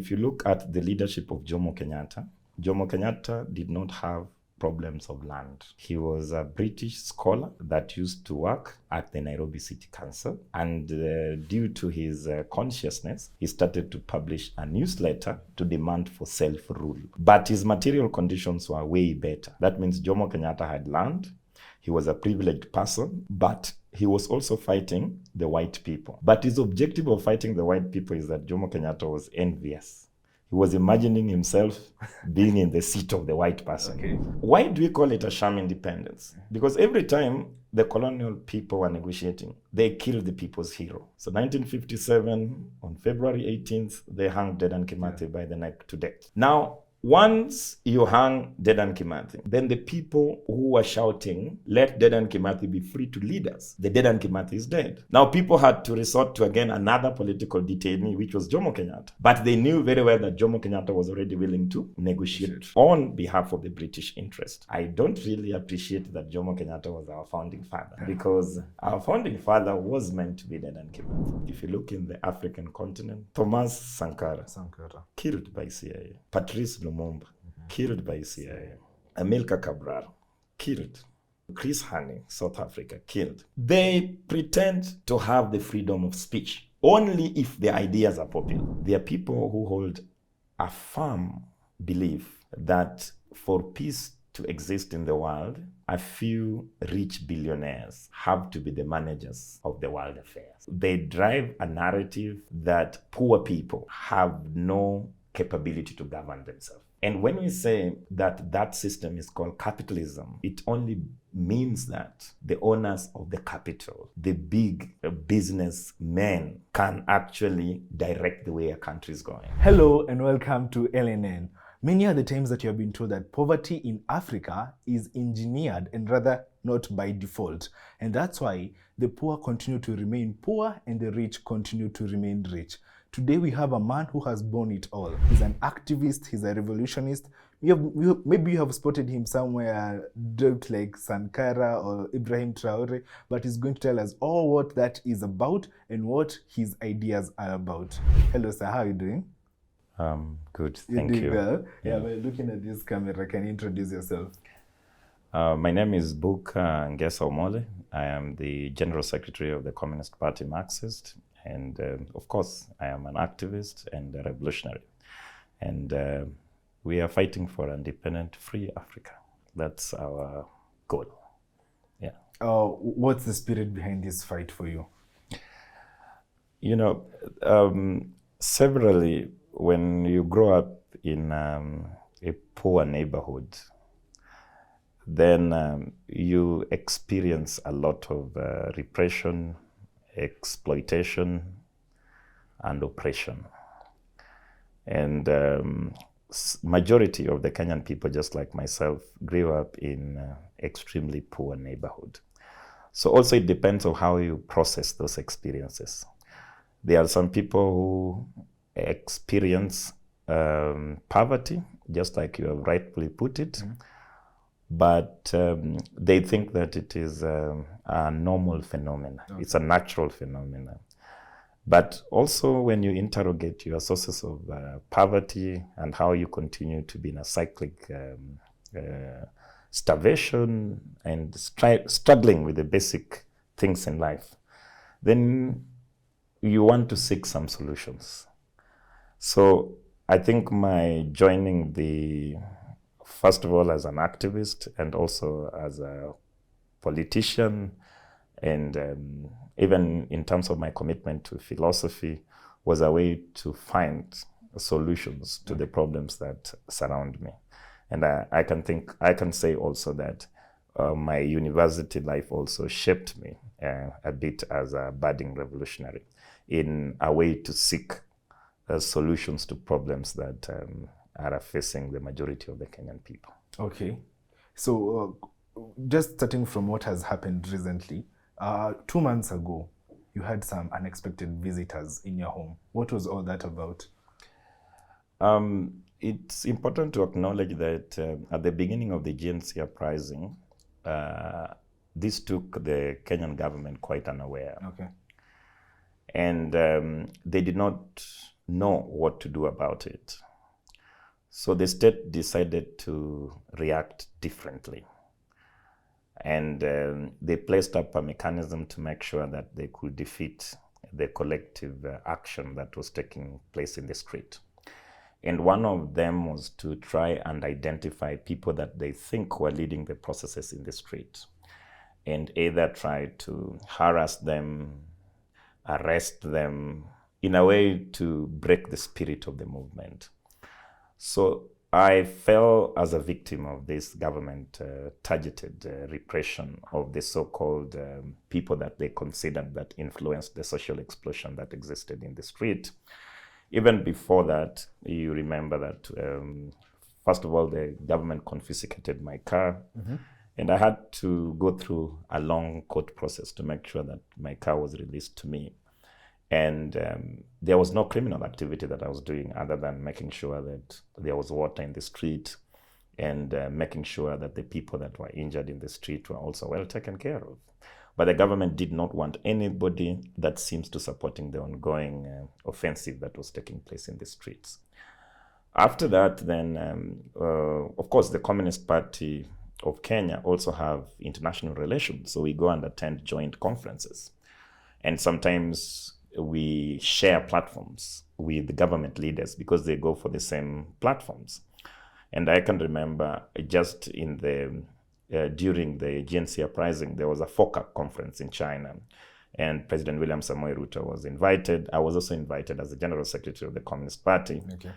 if you look at the leadership of Jomo Kenyatta did not have problems of land. He was a British scholar that used to work at the Nairobi City Council, and due to his consciousness, he started to publish a newsletter to demand for self-rule. But his material conditions were way better. That means Jomo Kenyatta had land, he was a privileged person, but he was also fighting the white people. But his objective of fighting the white people is that Jomo Kenyatta was envious. He was imagining himself being in the seat of the white person. Okay. Why do we call it a sham independence? Because every time the colonial people were negotiating, they killed the people's hero. So 1957, on February 18th, they hung Dedan Kimathi by the neck to death. Now, once you hang Dedan Kimathi, then the people who were shouting, let Dedan Kimathi be free to lead us, the Dedan Kimathi is dead. Now people had to resort to again another political detainee, which was Jomo Kenyatta. But they knew very well that Jomo Kenyatta was already willing to negotiate on behalf of the British interest. I don't really appreciate that Jomo Kenyatta was our founding father, because our founding father was meant to be Dedan Kimathi. If you look in the African continent, Thomas Sankara. Killed by CIA. Patrice Lumumba, killed by CIA. Amilcar Cabral, killed. Chris Hani, South Africa, killed. They pretend to have the freedom of speech only if their ideas are popular. There are people who hold a firm belief that for peace to exist in the world, a few rich billionaires have to be the managers of the world affairs. They drive a narrative that poor people have no capability to govern themselves. And when we say that that system is called capitalism, it only means that the owners of the capital, the big businessmen, can actually direct the way a country is going. Hello and welcome to LNN. Many are the times that you have been told that poverty in Africa is engineered and rather not by default. And that's why the poor continue to remain poor and the rich continue to remain rich. Today we have a man who has borne it all. He's an activist, he's a revolutionist. Maybe you have spotted him somewhere draped like Sankara or Ibrahim Traore, but he's going to tell us all what that is about and what his ideas are about. Hello sir, how are you doing? Good, thank you. Well? Yeah, well, looking at this camera, can you introduce yourself? My name is Booker Omole. I am the General Secretary of the Communist Party Marxist. And of course, I am an activist and a revolutionary. And we are fighting for an independent, free Africa. That's our goal. Yeah. What's the spirit behind this fight for you? You know, severally, when you grow up in a poor neighborhood, then you experience a lot of repression, exploitation, and oppression. And majority of the Kenyan people, just like myself, grew up in extremely poor neighborhood. So also it depends on how you process those experiences. There are some people who experience poverty, just like you have rightfully put it, mm-hmm. But they think that it is a normal phenomenon. Okay. It's a natural phenomenon. But also when you interrogate your sources of poverty and how you continue to be in a cyclic starvation and struggling with the basic things in life, then you want to seek some solutions. So I think my joining first of all, as an activist and also as a politician, and even in terms of my commitment to philosophy, was a way to find solutions to the problems that surround me. And I can say also that my university life also shaped me a bit as a budding revolutionary in a way to seek solutions to problems that are facing the majority of the Kenyan people. Okay. So just starting from what has happened recently, 2 months ago, you had some unexpected visitors in your home. What was all that about? It's important to acknowledge that at the beginning of the GNC uprising, this took the Kenyan government quite unaware. Okay. And they did not know what to do about it. So the state decided to react differently. And they placed up a mechanism to make sure that they could defeat the collective action that was taking place in the street. And one of them was to try and identify people that they think were leading the processes in the street, and either try to harass them, arrest them, in a way to break the spirit of the movement. So I fell as a victim of this government targeted repression of the so-called people that they considered that influenced the social explosion that existed in the street. Even before that, you remember that, first of all, the government confiscated my car, and I had to go through a long court process to make sure that my car was released to me. And there was no criminal activity that I was doing other than making sure that there was water in the street and making sure that the people that were injured in the street were also well taken care of. But the government did not want anybody that seems to supporting the ongoing offensive that was taking place in the streets. After that, then, of course, the Communist Party of Kenya also have international relations. So we go and attend joint conferences. And sometimes we share platforms with the government leaders because they go for the same platforms. And I can remember just in the during the GNC uprising, there was a FOCAC conference in China, and President William Samoei Ruto was invited. I was also invited as the General Secretary of the Communist Party. Okay.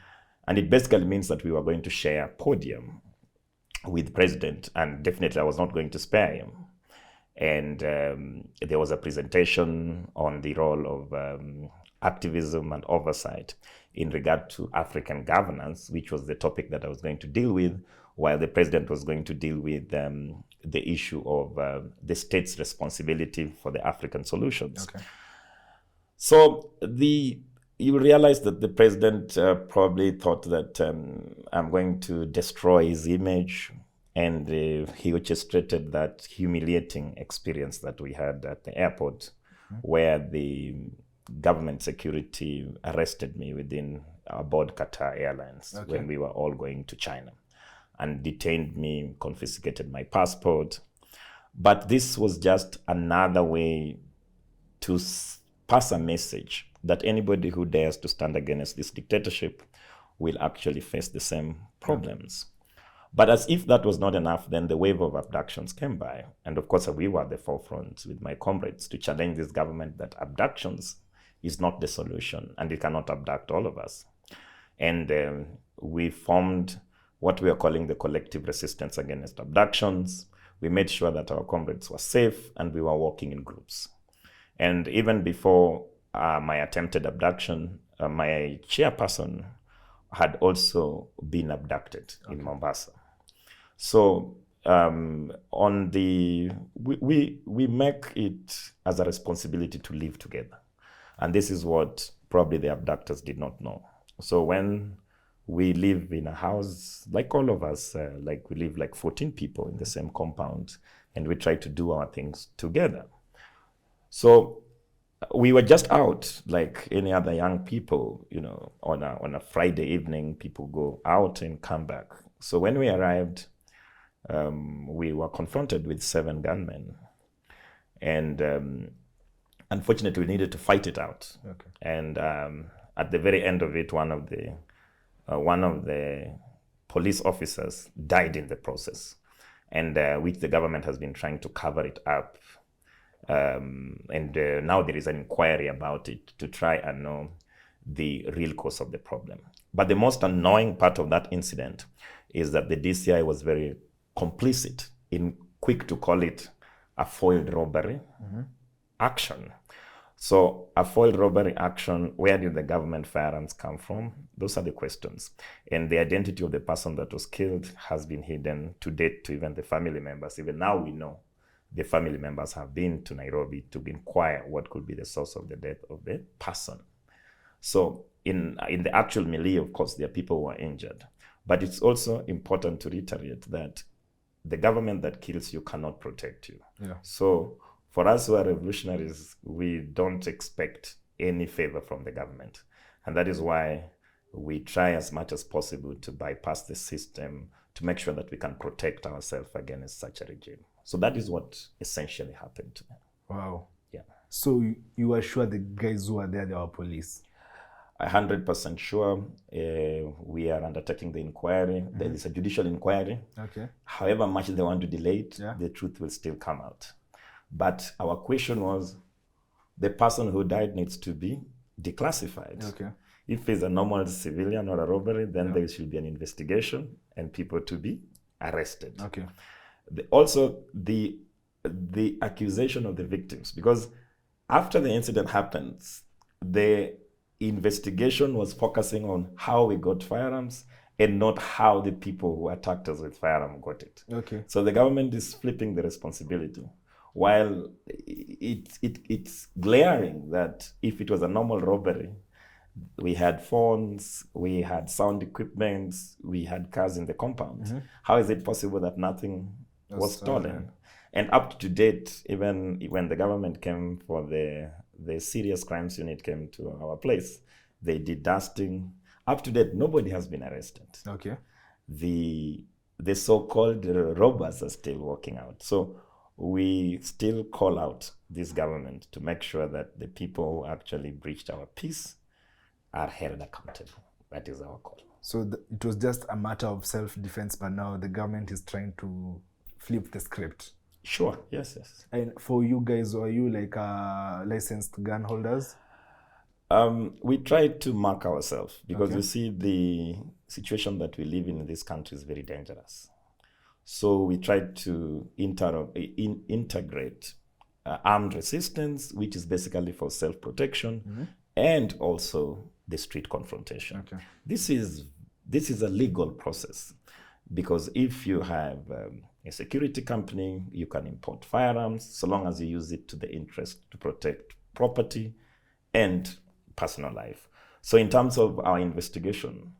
And it basically means that we were going to share a podium with the president, and definitely I was not going to spare him. And there was a presentation on the role of activism and oversight in regard to African governance, which was the topic that I was going to deal with, while the president was going to deal with the issue of the state's responsibility for the African solutions. Okay. So you realize that the president probably thought that I'm going to destroy his image, and he orchestrated that humiliating experience that we had at the airport, where the government security arrested me aboard Qatar Airlines when we were all going to China, and detained me, confiscated my passport. But this was just another way to pass a message that anybody who dares to stand against this dictatorship will actually face the same problems. But as if that was not enough, then the wave of abductions came by. And of course, we were at the forefront with my comrades to challenge this government that abductions is not the solution, and it cannot abduct all of us. And we formed what we are calling the collective resistance against abductions. We made sure that our comrades were safe, and we were working in groups. And even before my attempted abduction, my chairperson had also been abducted in Mombasa. So we make it as a responsibility to live together. And this is what probably the abductors did not know. So when we live in a house, like all of us, like we live like 14 people in the same compound, and we try to do our things together. So we were just out like any other young people, on a Friday evening, people go out and come back. So when we arrived, we were confronted with 7 gunmen, and unfortunately we needed to fight it out. Okay. And at the very end of it, one of the police officers died in the process, and which the government has been trying to cover it up. And now there is an inquiry about it to try and know the real cause of the problem. But the most annoying part of that incident is that the DCI was very complicit, quick to call it a foiled robbery action. So a foiled robbery action, where did the government firearms come from? Those are the questions. And the identity of the person that was killed has been hidden to date to even the family members. Even now we know the family members have been to Nairobi to inquire what could be the source of the death of the person. So in the actual melee, of course, there are people who are injured. But it's also important to reiterate that the government that kills you cannot protect you. Yeah. So for us who are revolutionaries, we don't expect any favor from the government. And that is why we try as much as possible to bypass the system to make sure that we can protect ourselves against such a regime. So that is what essentially happened to me. Wow. Yeah. So you are sure the guys who are there, they are police? 100% sure. We are undertaking the inquiry. There is a judicial inquiry. Okay. However much they want to delay it, Yeah. the truth will still come out. But our question was, the person who died needs to be declassified. Okay. If it's a normal civilian or a robbery, then there should be an investigation and people to be arrested. Okay. Also, the accusation of the victims, because after the incident happens, the investigation was focusing on how we got firearms and not how the people who attacked us with firearm got it. Okay. So the government is flipping the responsibility. While it's glaring that if it was a normal robbery, we had phones, we had sound equipment, we had cars in the compound. How is it possible that nothing was stolen? And up to date, even when the government came for the serious crimes unit came to our place, they did dusting. Up to date, nobody has been arrested. Okay. The so-called robbers are still walking out. So we still call out this government to make sure that the people who actually breached our peace are held accountable. That is our call. So it was just a matter of self-defense, but now the government is trying to flip the script. Sure, yes. And for you guys, are you like licensed gun holders? We try to mark ourselves because Okay. you see the situation that we live in this country is very dangerous. So we try to integrate armed resistance, which is basically for self-protection, and also the street confrontation. Okay. This is a legal process, because if you have a security company, you can import firearms so long as you use it to the interest to protect property and personal life. So in terms of our investigation,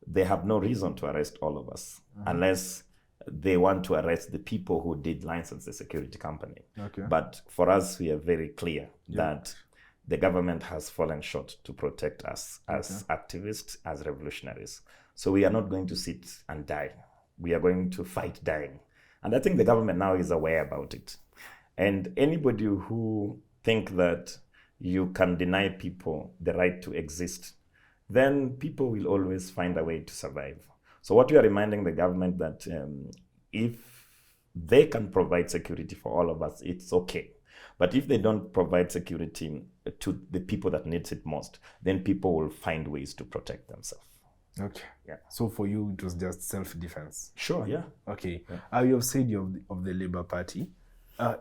they have no reason to arrest all of us unless they want to arrest the people who did license the security company. Okay. But for us, we are very clear that the government has fallen short to protect us as activists, as revolutionaries. So we are not going to sit and die. We are going to fight dying. And I think the government now is aware about it. And anybody who think that you can deny people the right to exist, then people will always find a way to survive. So what we are reminding the government that if they can provide security for all of us, it's okay. But if they don't provide security to the people that needs it most, then people will find ways to protect themselves. Okay. Yeah. So for you, it was just self-defense. Sure, yeah. Okay. You have said of the Labour Party.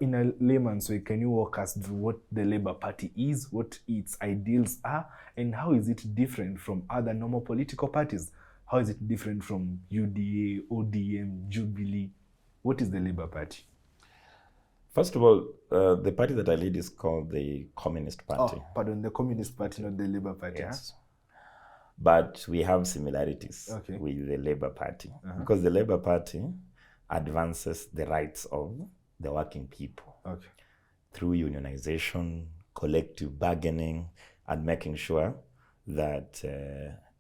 In a layman's way, can you walk us through what the Labour Party is, what its ideals are, and how is it different from other normal political parties? How is it different from UDA, ODM, Jubilee? What is the Labour Party? First of all, the party that I lead is called the Communist Party. Oh, pardon, the Communist Party, not the Labour Party. Yes. But we have similarities with the Labour Party, because the Labour Party advances the rights of the working people through unionization, collective bargaining, and making sure that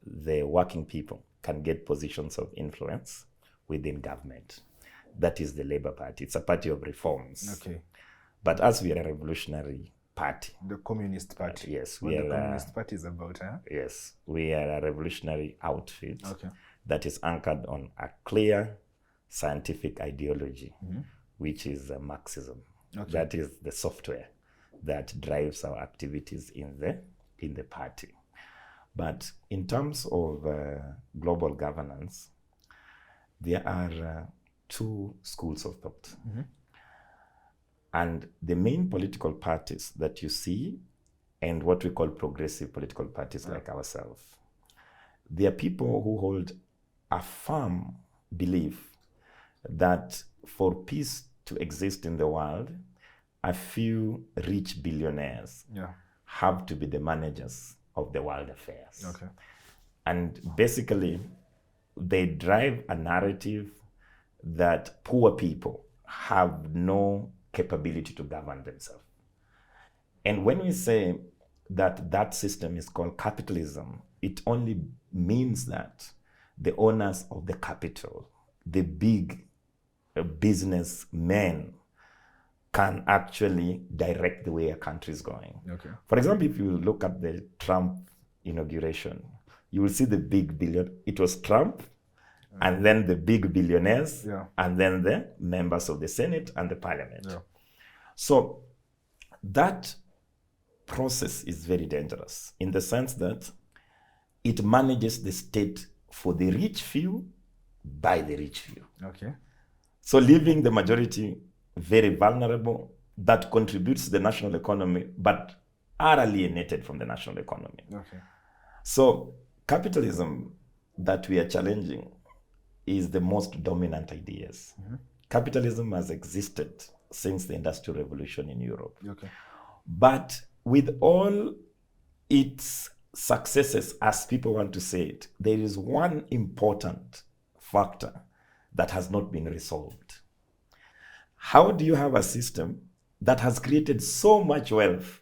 the working people can get positions of influence within government. That is the Labour Party. It's a party of reforms. Okay. But as we are a revolutionary party. The Communist Party. Yes. What the Communist Party is about, huh? Yes. We are a revolutionary outfit that is anchored on a clear scientific ideology, which is Marxism. That is the software that drives our activities in the party. But in terms of global governance, there are two schools of thought. And the main political parties that you see, and what we call progressive political parties like ourselves, they are people who hold a firm belief that for peace to exist in the world, a few rich billionaires have to be the managers of the world affairs. And basically, they drive a narrative that poor people have no capability to govern themselves. And when we say that system is called capitalism, it only means that the owners of the capital, the big businessmen, can actually direct the way a country is going. Okay. For example, if you look at the Trump inauguration, you will see the big billion. It was Trump, and then the big billionaires, and then the members of the Senate and the Parliament. Yeah. So that process is very dangerous in the sense that it manages the state for the rich few by the rich few. Okay. So leaving the majority very vulnerable, that contributes to the national economy, but are alienated from the national economy. Okay. So capitalism that we are challenging is the most dominant ideas. Capitalism has existed since the Industrial Revolution in Europe. Okay. But with all its successes, as people want to say it, there is one important factor that has not been resolved. How do you have a system that has created so much wealth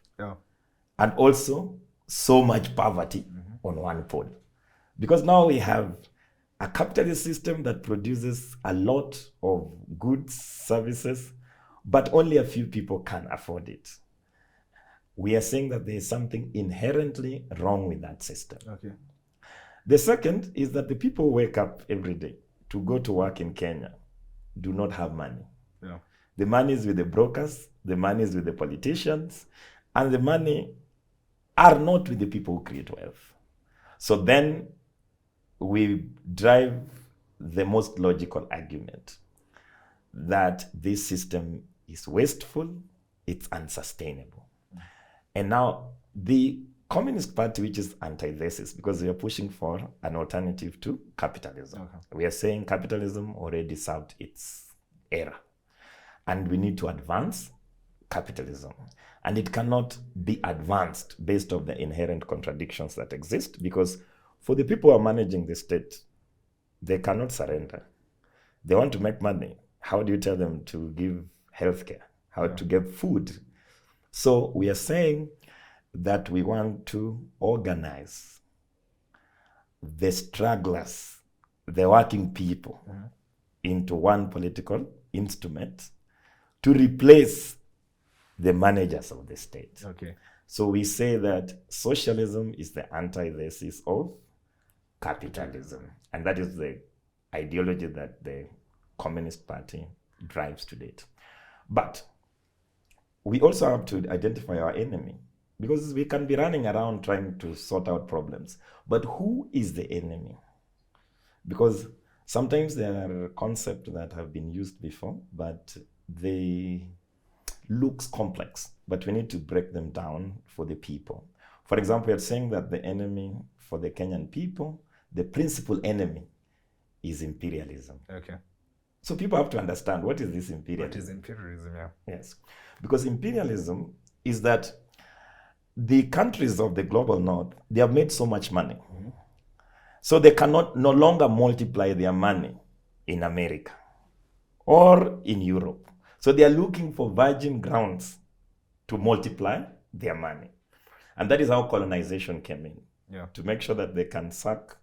and also so much poverty on one pole? Because now we have a capitalist system that produces a lot of goods, services, but only a few people can afford it. We are saying that there is something inherently wrong with that system. Okay. The second is that the people who wake up every day to go to work in Kenya do not have money. Yeah. The money is with the brokers, the money is with the politicians, and the money are not with the people who create wealth. So then we drive the most logical argument that this system is wasteful, it's unsustainable. And now the Communist Party, which is anti-thesis, because we are pushing for an alternative to capitalism. Okay. We are saying capitalism already served its era, and we need to advance capitalism. And it cannot be advanced based on the inherent contradictions that exist, because for the people who are managing the state, they cannot surrender. They want to make money. How do you tell them to give healthcare? How to get food? So we are saying that we want to organize the stragglers, the working people, into one political instrument to replace the managers of the state. Okay. So we say that socialism is the antithesis of capitalism. And that is the ideology that the Communist Party drives to date. But we also have to identify our enemy, because we can be running around trying to sort out problems. But who is the enemy? Because sometimes there are concepts that have been used before, but they looks complex, but we need to break them down for the people. For example, we are saying that the enemy for the Kenyan people, the principal enemy is imperialism. Okay. So people have to understand, what is this imperialism? What is imperialism? Yeah. Yes. Because imperialism is that the countries of the global north, they have made so much money. So they cannot no longer multiply their money in America or in Europe. So they are looking for virgin grounds to multiply their money. And that is how colonization came in. Yeah. To make sure that they can suck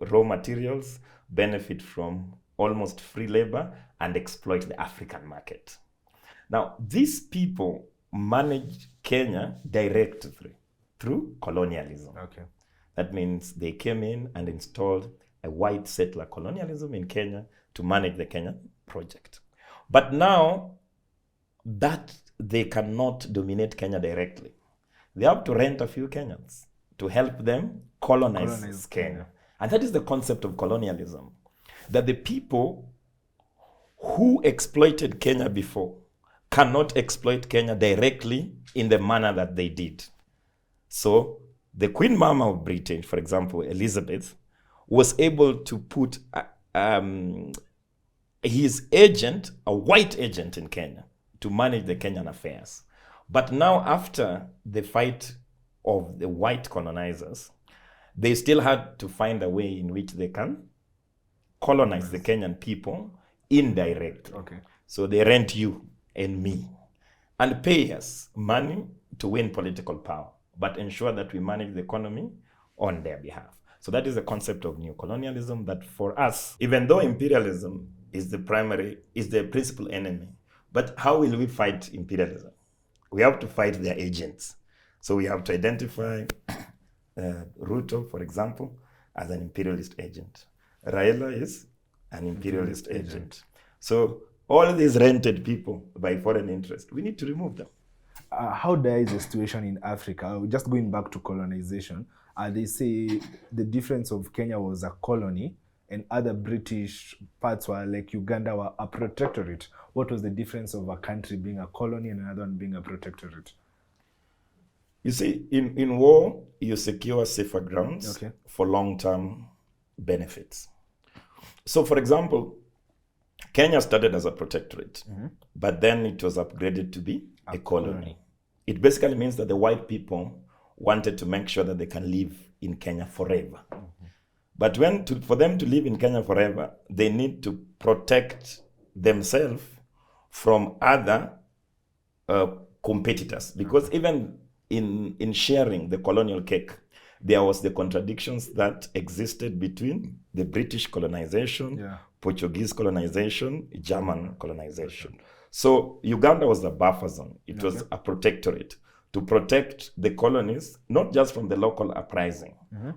raw materials, benefit from almost free labor, and exploit the African market. Now, these people managed Kenya directly through colonialism. Okay. That means they came in and installed a white settler colonialism in Kenya to manage the Kenyan project. But now that they cannot dominate Kenya directly, they have to rent a few Kenyans to help them colonize Kenya. And that is the concept of colonialism, that the people who exploited Kenya before cannot exploit Kenya directly in the manner that they did. So the Queen Mama of Britain, for example, Elizabeth, was able to put his agent, a white agent in Kenya, to manage the Kenyan affairs. But now, after the fight of the white colonizers, they still had to find a way in which they can colonize the Kenyan people indirectly. Okay. So they rent you and me and pay us money to win political power, but ensure that we manage the economy on their behalf. So that is the concept of neocolonialism, that for us, even though imperialism is the principal enemy, but how will we fight imperialism? We have to fight their agents. So we have to identify Ruto, for example, as an imperialist agent. Raila is an imperialist agent. So all these rented people by foreign interest, we need to remove them. How dire is the situation in Africa? Just going back to colonization, they say the difference of Kenya was a colony and other British parts were like Uganda were a protectorate. What was the difference of a country being a colony and another one being a protectorate? You see, in war, you secure safer grounds for long-term benefits. So, for example, Kenya started as a protectorate, but then it was upgraded to be a colony. It basically means that the white people wanted to make sure that they can live in Kenya forever. But for them to live in Kenya forever, they need to protect themselves from other competitors. Because even in sharing the colonial cake, there was the contradictions that existed between the British colonization, Portuguese colonization, German colonization. So Uganda was a buffer zone. It was a protectorate to protect the colonies, not just from the local uprising,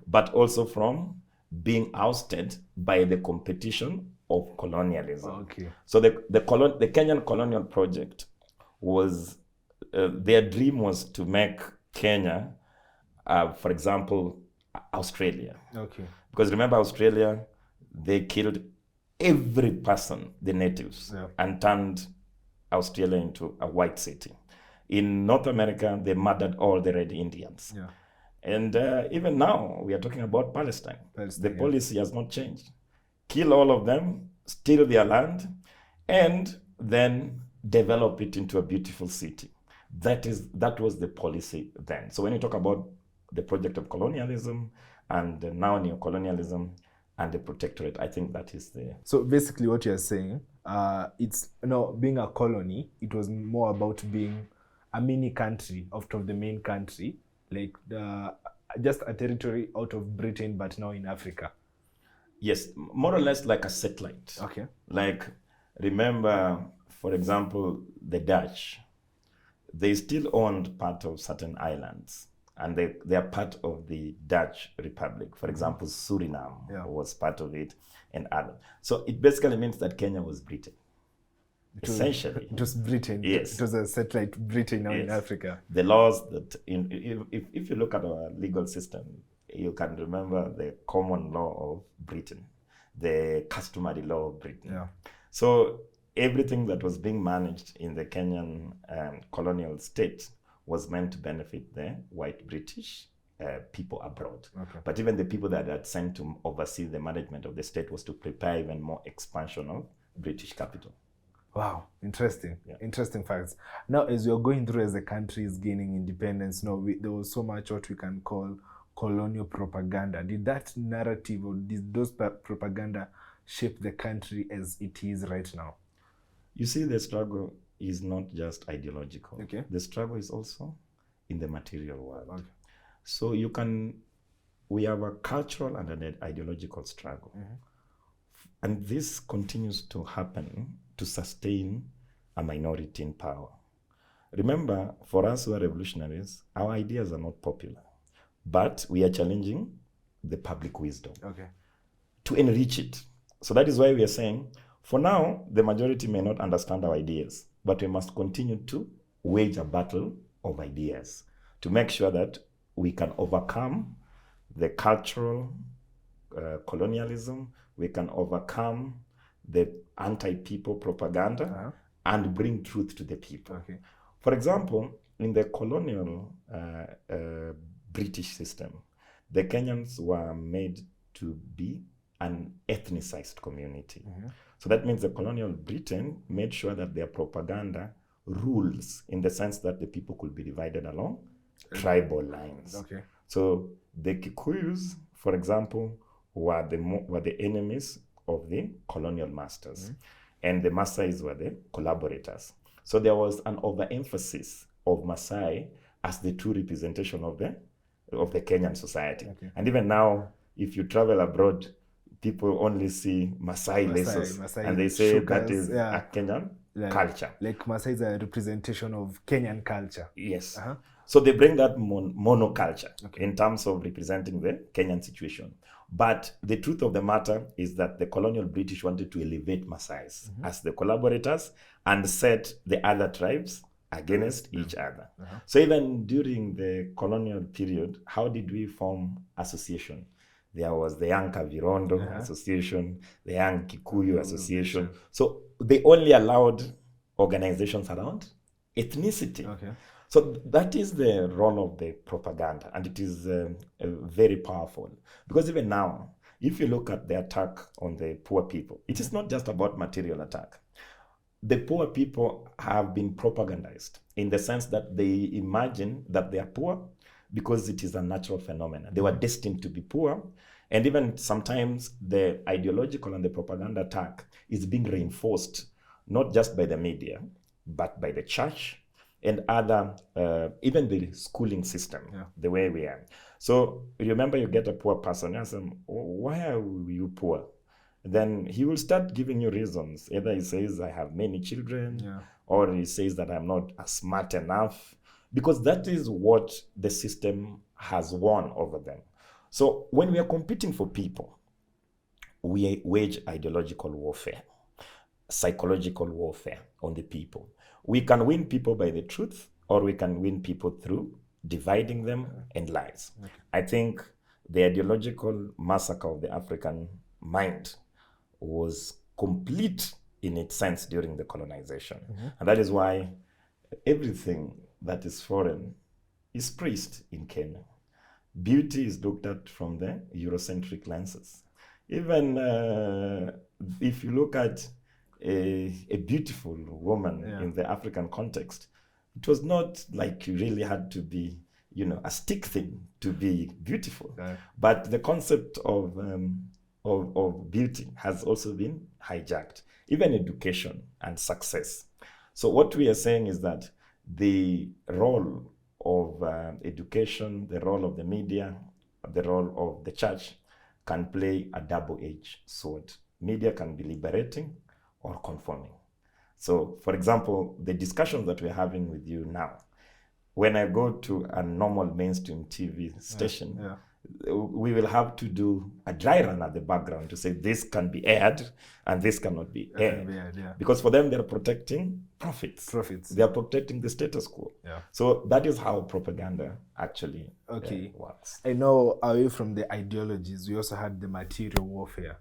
but also from being ousted by the competition of colonialism. So the Kenyan colonial project was, their dream was to make Kenya, for example, Australia. Because remember, Australia, they killed every person, the natives, and turned Australia into a white city. In North America, they murdered all the Red Indians. And even now, we are talking about Palestine. The policy has not changed. Kill all of them, steal their land, and then develop it into a beautiful city. That was the policy then. So when you talk about the project of colonialism and now neocolonialism and the protectorate, I think that is the... So basically what you're saying, it's being a colony, it was more about being a mini country out of the main country, like just a territory out of Britain, but now in Africa. Yes, more or less like a satellite. Like, remember, for example, the Dutch, they still owned part of certain islands, and they are part of the Dutch Republic. For example, Suriname was part of it, and other. So it basically means that Kenya was Britain. Essentially. It was Britain. Yes. It was a satellite Britain now in Africa. The laws that, if you look at our legal system, you can remember the common law of Britain, the customary law of Britain. So everything that was being managed in the Kenyan colonial state was meant to benefit the white British people abroad. But even the people that had sent to oversee the management of the state was to prepare even more expansion of British capital. Wow, interesting. Interesting facts. Now, as you're going through as the country is gaining independence, there was so much what we can call colonial propaganda. Did that narrative or did those propaganda shape the country as it is right now? You see, the struggle is not just ideological. The struggle is also in the material world. So we have a cultural and an ideological struggle. And this continues to happen to sustain a minority in power. Remember, for us who are revolutionaries, our ideas are not popular, but we are challenging the public wisdom to enrich it. So that is why we are saying, for now, the majority may not understand our ideas, but we must continue to wage a battle of ideas to make sure that we can overcome the cultural colonialism, we can overcome the anti-people propaganda and bring truth to the people. For example, in the colonial British system, the Kenyans were made to be an ethnicized community. So that means the colonial Britain made sure that their propaganda rules in the sense that the people could be divided along tribal lines. So the Kikuyus, for example, were the enemies of the colonial masters, and the Maasais were the collaborators. So there was an overemphasis of Maasai as the true representation of the of the Kenyan society. Okay. And even now, if you travel abroad, people only see Masai laces, Masai and they say shukas, that is yeah. a Kenyan culture. Like Masai is a representation of Kenyan culture. Yes. Uh-huh. So they bring that monoculture Okay. in terms of representing the Kenyan situation. But the truth of the matter is that the colonial British wanted to elevate Masais as the collaborators and set the other tribes against each other. So even during the colonial period, how did we form association? There was the Young Kavirondo Association, the Young Kikuyu Association. So they only allowed organizations around ethnicity. Okay. So that is the role of the propaganda, and it is very powerful. Because even now, if you look at the attack on the poor people, it is not just about material attack. The poor people have been propagandized in the sense that they imagine that they are poor because it is a natural phenomenon. They were destined to be poor. And even sometimes the ideological and the propaganda attack is being reinforced, not just by the media, but by the church and other, even the schooling system, the way we are. So remember, you get a poor person, you ask them, why are you poor? Then he will start giving you reasons. Either he says, I have many children, or he says that I'm not smart enough, because that is what the system has won over them. So when we are competing for people, we wage ideological warfare, psychological warfare on the people. We can win people by the truth, or we can win people through dividing them and lies. I think the ideological massacre of the African mind was complete in its sense during the colonization. And that is why everything that is foreign is praised in Kenya. Beauty is looked at from the Eurocentric lenses. Even if you look at a beautiful woman in the African context, it was not like you really had to be, a stick thing to be beautiful. But the concept of beauty has also been hijacked, even education and success. So what we are saying is that the role of education, the role of the media, the role of the church can play a double-edged sword. Media can be liberating or conforming. So, for example, the discussions that we're having with you now, when I go to a normal mainstream TV station, we will have to do a dry run at the background to say this can be aired and this cannot be aired. Because for them, they're protecting profits. They are protecting the status quo. So that is how propaganda actually works. I know away from the ideologies, we also had the material warfare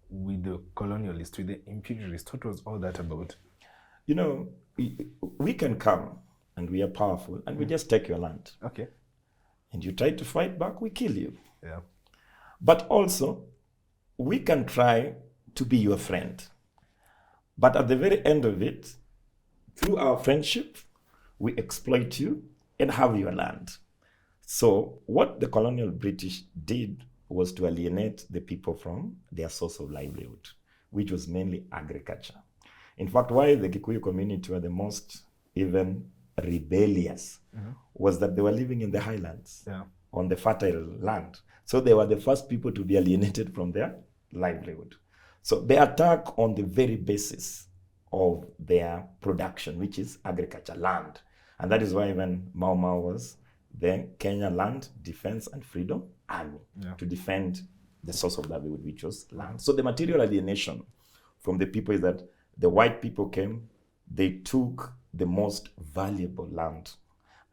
with the colonialists, with the imperialists. What was all that about? We can come and we are powerful and we just take your land. Okay. And you try to fight back, we kill you. But also, we can try to be your friend. But at the very end of it, through our friendship, we exploit you and have your land. So what the colonial British did was to alienate the people from their source of livelihood, which was mainly agriculture. In fact, why the Kikuyu community were the most even rebellious was that they were living in the highlands, on the fertile land. So they were the first people to be alienated from their livelihood. So they attack on the very basis of their production, which is agriculture, land. And that is why even Mau Mau was the Kenya Land Defense and Freedom Army, to defend the source of livelihood, which was land. So the material alienation from the people is that the white people came, they took the most valuable land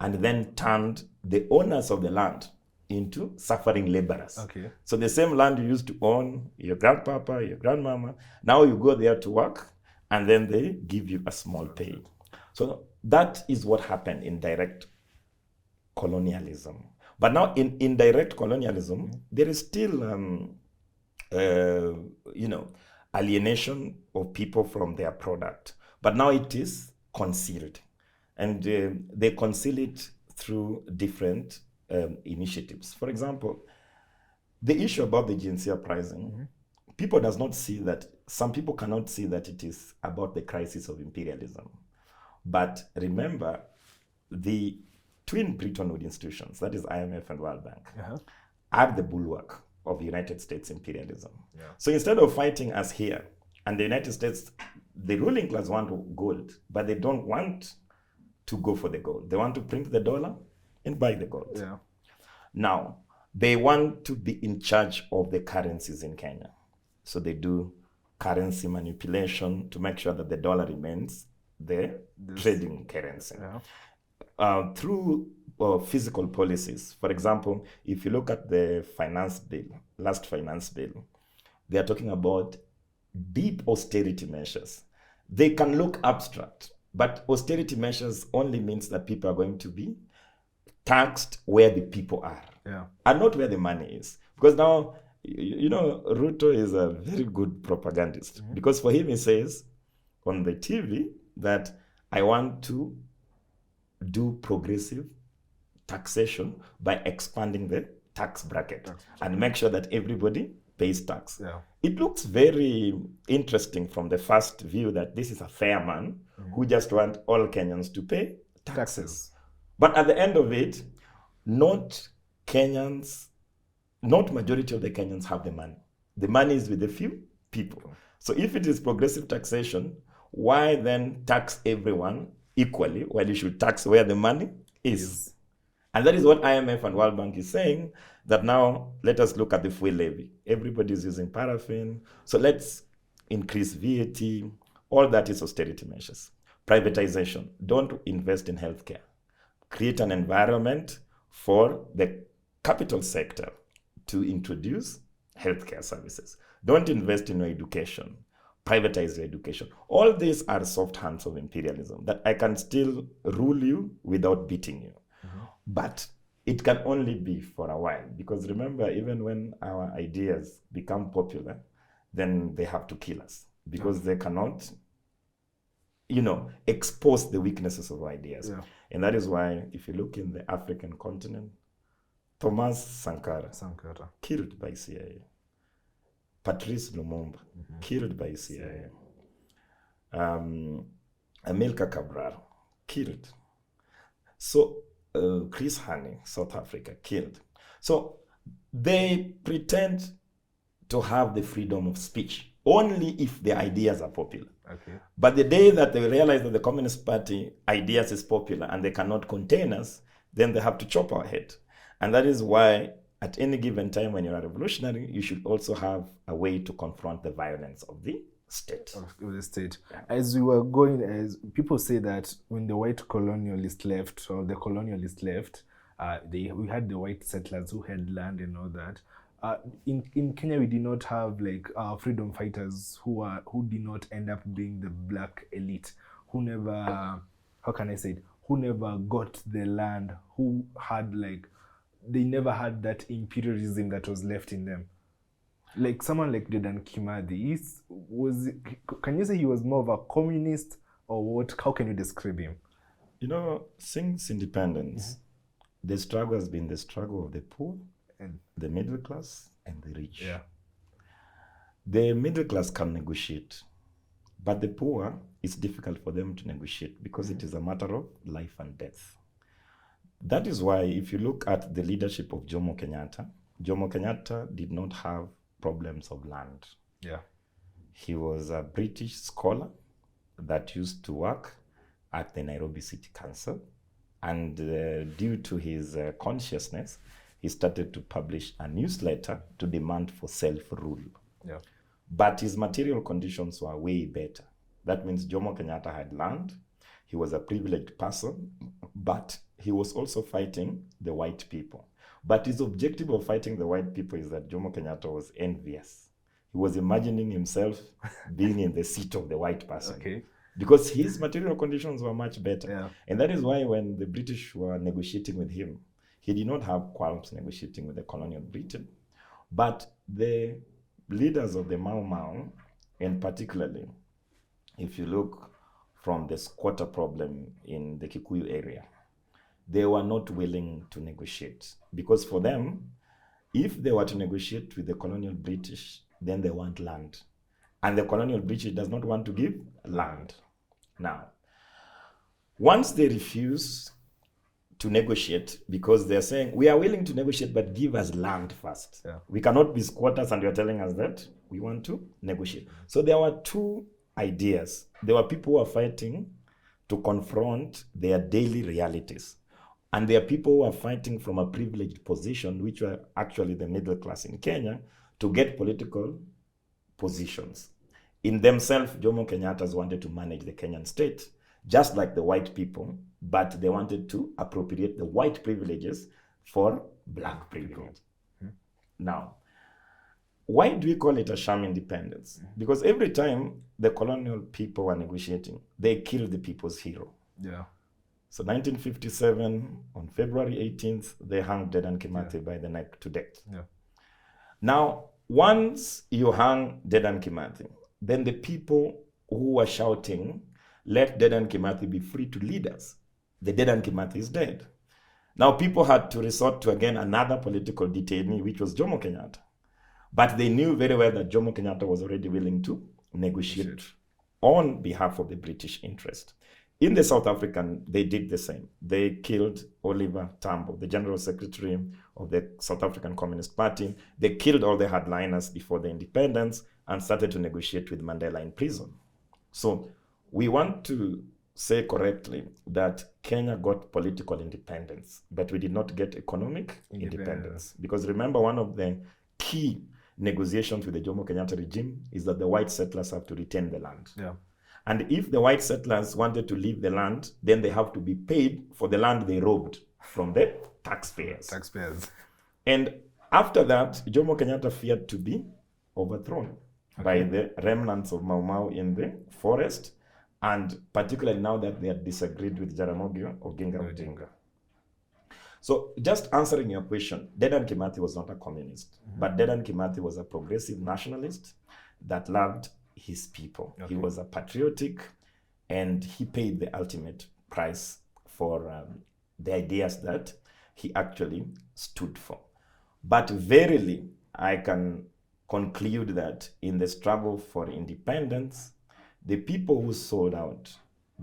and then turned the owners of the land into suffering laborers. So the same land you used to own, your grandpapa, your grandmama, now you go there to work and then they give you a small pay. So that is what happened in direct colonialism. But now in indirect colonialism, there is still, alienation of people from their product. But now it is concealed. And they conceal it through different initiatives. For example, the issue about the Jinsia pricing, people does not see that, some people cannot see that it is about the crisis of imperialism. But remember, the twin Bretton Woods institutions, that is IMF and World Bank, Uh-huh. are the bulwark of United States imperialism. Yeah. So instead of fighting us here, and the United States, the ruling class want gold, but they don't want to go for the gold. They want to print the dollar and buy the gold. Yeah. Now, they want to be in charge of the currencies in Kenya. So they do currency manipulation to make sure that the dollar remains the trading currency. Yeah. Through physical policies. For example, if you look at the last finance bill, they are talking about deep austerity measures. They can look abstract, but austerity measures only means that people are going to be taxed where the people are, and not where the money is. Because now, Ruto is a very good propagandist, because for him, he says on the TV that I want to do progressive taxation by expanding the tax bracket and make sure that everybody pays tax. Yeah. It looks very interesting from the first view that this is a fair man who just wants all Kenyans to pay taxes. But at the end of it, not majority of the Kenyans have the money. The money is with a few people. So if it is progressive taxation, why then tax everyone equally while you should tax where the money is? And that is what IMF and World Bank is saying, that now let us look at the fuel levy. Everybody is using paraffin, so let's increase VAT. All that is austerity measures. Privatization. Don't invest in healthcare. Create an environment for the capital sector to introduce healthcare services. Don't invest in your education. Privatize your education. All these are soft hands of imperialism, that I can still rule you without beating you. But it can only be for a while, because remember, even when our ideas become popular, then they have to kill us, because they cannot, expose the weaknesses of ideas. And that is why, if you look in the African continent, Thomas Sankara. Killed by CIA. Patrice Lumumba, killed by CIA. Amilcar Cabral, killed. So Chris Hani, South Africa, killed. So they pretend to have the freedom of speech only if their ideas are popular. But the day that they realize that the Communist Party ideas is popular and they cannot contain us, then they have to chop our head. And that is why at any given time when you're a revolutionary, you should also have a way to confront the violence of the state. As we were going, as people say that when the white colonialists left, or the colonialists left, we had the white settlers who had land and all that. In Kenya, we did not have freedom fighters who did not end up being the black elite, who never, who never got the land, who had they never had that imperialism that was left in them. Like someone like Dedan Kimathi, can you say he was more of a communist, or what? How can you describe him? Since independence, the struggle has been the struggle of the poor, and the middle class, and the rich. The middle class can negotiate, but the poor, it's difficult for them to negotiate, because it is a matter of life and death. That is why, if you look at the leadership of Jomo Kenyatta did not have problems of land. He was a British scholar that used to work at the Nairobi City Council, and due to his consciousness, he started to publish a newsletter to demand for self-rule. But his material conditions were way better. That means Jomo Kenyatta had land, he was a privileged person, but he was also fighting the white people. But his objective of fighting the white people is that Jomo Kenyatta was envious. He was imagining himself being in the seat of the white person. Because his material conditions were much better. And that is why when the British were negotiating with him, he did not have qualms negotiating with the colonial Britain. But the leaders of the Mau Mau, and particularly, if you look from the squatter problem in the Kikuyu area, they were not willing to negotiate, because for them, if they were to negotiate with the colonial British, then they want land. And the colonial British does not want to give land. Now, once they refuse to negotiate because they're saying, we are willing to negotiate, but give us land first. Yeah. We cannot be squatters and you're telling us that we want to negotiate. So there were two ideas. There were people who were fighting to confront their daily realities. And there are people who are fighting from a privileged position, which were actually the middle class in Kenya, to get political positions. In themselves, Jomo Kenyatta wanted to manage the Kenyan state, just like the white people, but they wanted to appropriate the white privileges for black privilege. Now, why do we call it a sham independence? Because every time the colonial people were negotiating, they killed the people's hero. Yeah. So 1957, on February 18th, they hung Dedan Kimathi by the neck to death. Yeah. Now, once you hang Dedan Kimathi, then the people who were shouting, let Dedan Kimathi be free to lead us. The Dedan Kimathi is dead. Now people had to resort to again another political detainee, which was Jomo Kenyatta. But they knew very well that Jomo Kenyatta was already willing to negotiate on behalf of the British interest. In the South African, they did the same. They killed Oliver Tambo, the General Secretary of the South African Communist Party. They killed all the hardliners before the independence and started to negotiate with Mandela in prison. So we want to say correctly that Kenya got political independence, but we did not get economic independence. Because remember, one of the key negotiations with the Jomo Kenyatta regime is that the white settlers have to retain the land. Yeah. And if the white settlers wanted to leave the land, then they have to be paid for the land they robbed from the taxpayers. And after that, Jomo Kenyatta feared to be overthrown by the remnants of Mau Mau in the forest, and particularly now that they had disagreed with Jaramogi Oginga Odinga. So just answering your question, Dedan Kimathi was not a communist, but Dedan Kimathi was a progressive nationalist that loved his people. He was a patriotic, and he paid the ultimate price for the ideas that he actually stood for. But verily, I can conclude that in the struggle for independence, the people who sold out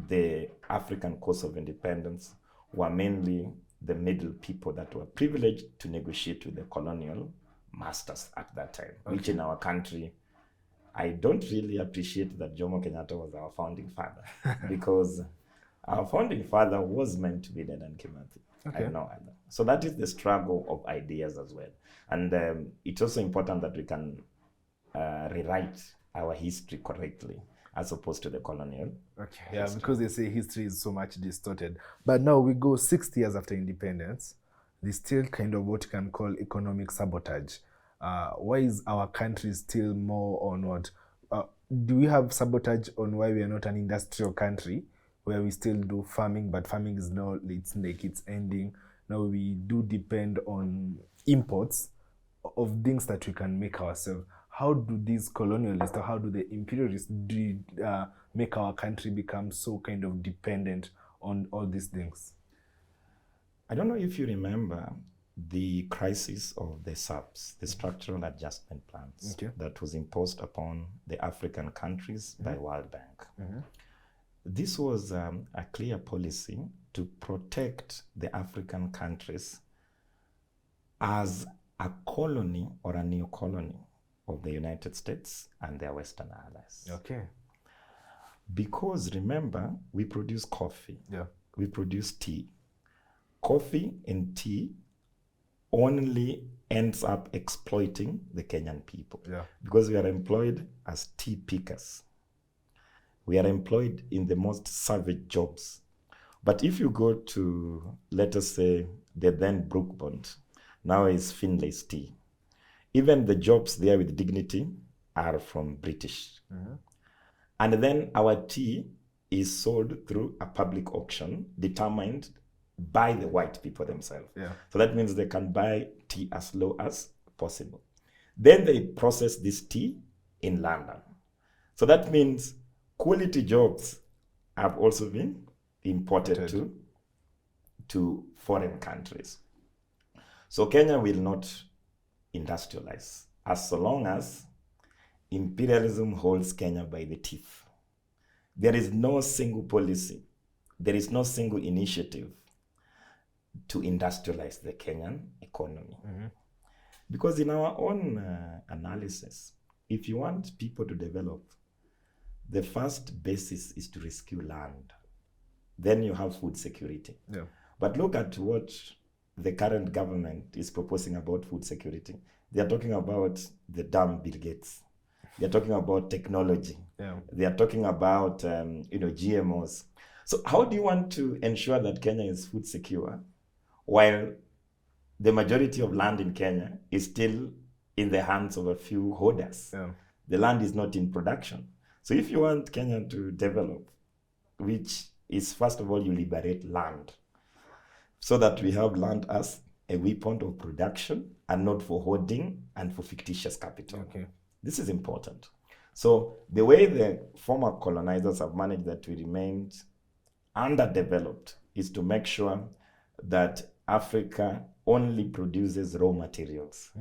the African cause of independence were mainly the middle people that were privileged to negotiate with the colonial masters at that time, which in our country, I don't really appreciate that Jomo Kenyatta was our founding father because our founding father was meant to be Dedan Kimathi. I don't know either. So that is the struggle of ideas as well. And it's also important that we can rewrite our history correctly as opposed to the colonial. Yeah, because they say history is so much distorted. But now we go 60 years after independence, there's still kind of what you can call economic sabotage. Why is our country still more on what? Do we have sabotage on why we are not an industrial country, where we still do farming, but farming is now, it's ending. Now we do depend on imports of things that we can make ourselves. How do these colonialists, or how do the imperialists make our country become so kind of dependent on all these things? I don't know if you remember the crisis of the SAPs, the structural adjustment plans, that was imposed upon the African countries by World Bank. This was a clear policy to protect the African countries as a colony or a new colony of the United States and their Western allies. Because remember, we produce coffee, we produce tea. Coffee and tea only ends up exploiting the Kenyan people because we are employed as tea pickers. We are employed in the most savage jobs. But if you go to, let us say, the then Brookbond, now is Finlay's tea, even the jobs there with dignity are from British. And then our tea is sold through a public auction determined by the white people themselves. So that means they can buy tea as low as possible. Then they process this tea in London. So that means quality jobs have also been imported to foreign countries. So Kenya will not industrialize as long as imperialism holds Kenya by the teeth. There is no single policy, there is no single initiative to industrialize the Kenyan economy. Because in our own analysis, if you want people to develop, the first basis is to rescue land. Then you have food security. Yeah. But look at what the current government is proposing about food security. They are talking about the damn Bill Gates. They are talking about technology. Yeah. They are talking about GMOs. So how do you want to ensure that Kenya is food secure while the majority of land in Kenya is still in the hands of a few holders? Yeah. The land is not in production. So if you want Kenya to develop, which is, first of all, you liberate land so that we have land as a weapon of production and not for hoarding and for fictitious capital. Okay. This is important. So the way the former colonizers have managed that we remained underdeveloped is to make sure that Africa only produces raw materials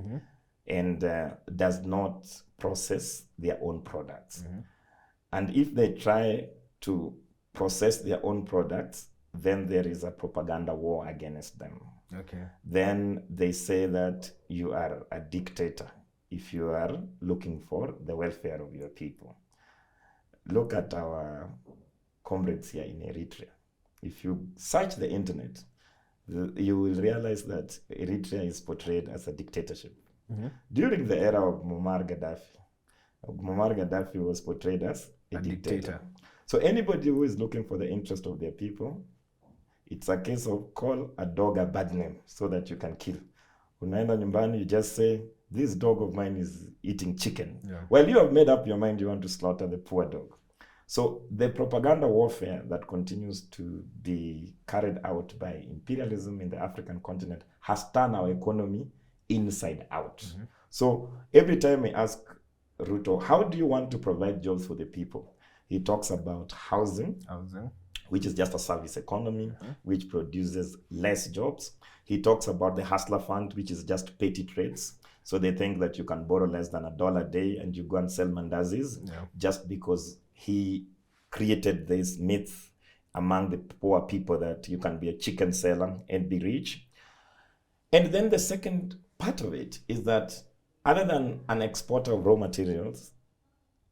and does not process their own products. And if they try to process their own products, then there is a propaganda war against them. Okay. Then they say that you are a dictator if you are looking for the welfare of your people. Look at our comrades here in Eritrea. If you search the internet, you will realize that Eritrea is portrayed as a dictatorship. During the era of Muammar Gaddafi was portrayed as a dictator. So anybody who is looking for the interest of their people, it's a case of call a dog a bad name so that you can kill. Unaenda nyumbani, you just say, this dog of mine is eating chicken. Yeah. Well, you have made up your mind you want to slaughter the poor dog. So the propaganda warfare that continues to be carried out by imperialism in the African continent has turned our economy inside out. So every time we ask Ruto, how do you want to provide jobs for the people? He talks about housing, which is just a service economy, which produces less jobs. He talks about the Hustler Fund, which is just petty trades. So they think that you can borrow less than $1 a day and you go and sell mandazis just because he created this myth among the poor people that you can be a chicken seller and be rich. And then the second part of it is that other than an exporter of raw materials,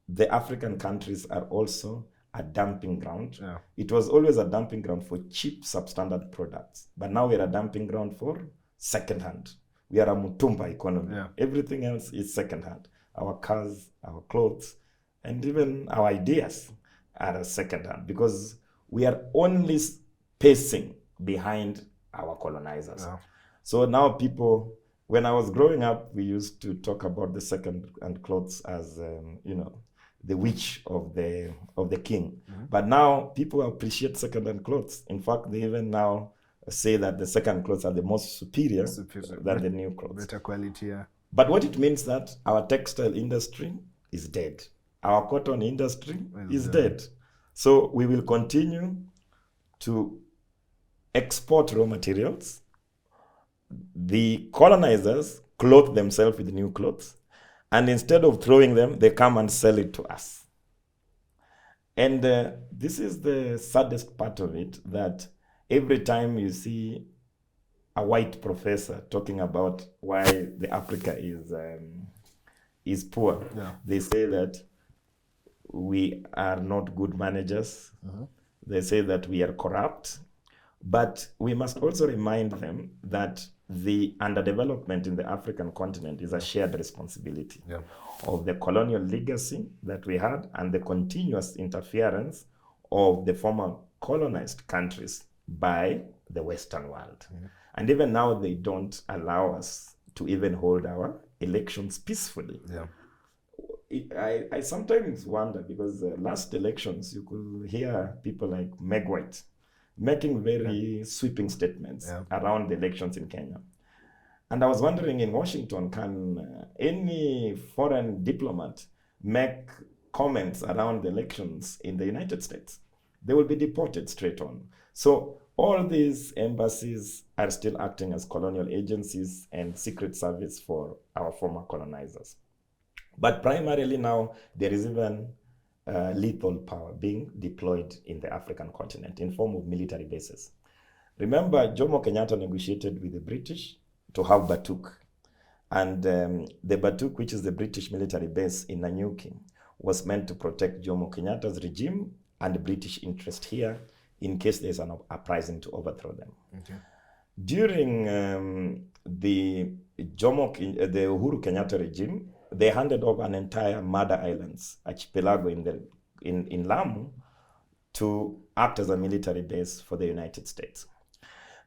the African countries are also a dumping ground. Yeah. It was always a dumping ground for cheap substandard products, but now we're a dumping ground for secondhand. We are a mutumba economy. Yeah. Everything else is secondhand. Our cars, our clothes, and even our ideas are a secondhand because we are only pacing behind our colonizers. Yeah. So now people, when I was growing up, we used to talk about the second-hand clothes as, the witch of the king. But now people appreciate second-hand clothes. In fact, they even now say that the second clothes are the most superior than the new clothes. Better quality, yeah. But what it means that our textile industry is dead. Our cotton industry is dead. So we will continue to export raw materials. The colonizers clothe themselves with new clothes. And instead of throwing them, they come and sell it to us. And this is the saddest part of it, that every time you see a white professor talking about why the Africa is poor, they say that we are not good managers. They say that we are corrupt. But we must also remind them that the underdevelopment in the African continent is a shared responsibility of the colonial legacy that we had and the continuous interference of the former colonized countries by the Western world. And even now, they don't allow us to even hold our elections peacefully. I sometimes wonder, because last elections, you could hear people like Meg White making very sweeping statements around the elections in Kenya. And I was wondering, in Washington, can any foreign diplomat make comments around the elections in the United States? They will be deported straight on. So all these embassies are still acting as colonial agencies and secret service for our former colonizers. But primarily now, there is even lethal power being deployed in the African continent in form of military bases. Remember, Jomo Kenyatta negotiated with the British to have Batuk. And the Batuk, which is the British military base in Nanyuki, was meant to protect Jomo Kenyatta's regime and the British interest here in case there's an uprising to overthrow them. Okay. During the Uhuru Kenyatta regime, they handed over an entire Mother Islands archipelago in Lamu to act as a military base for the United States.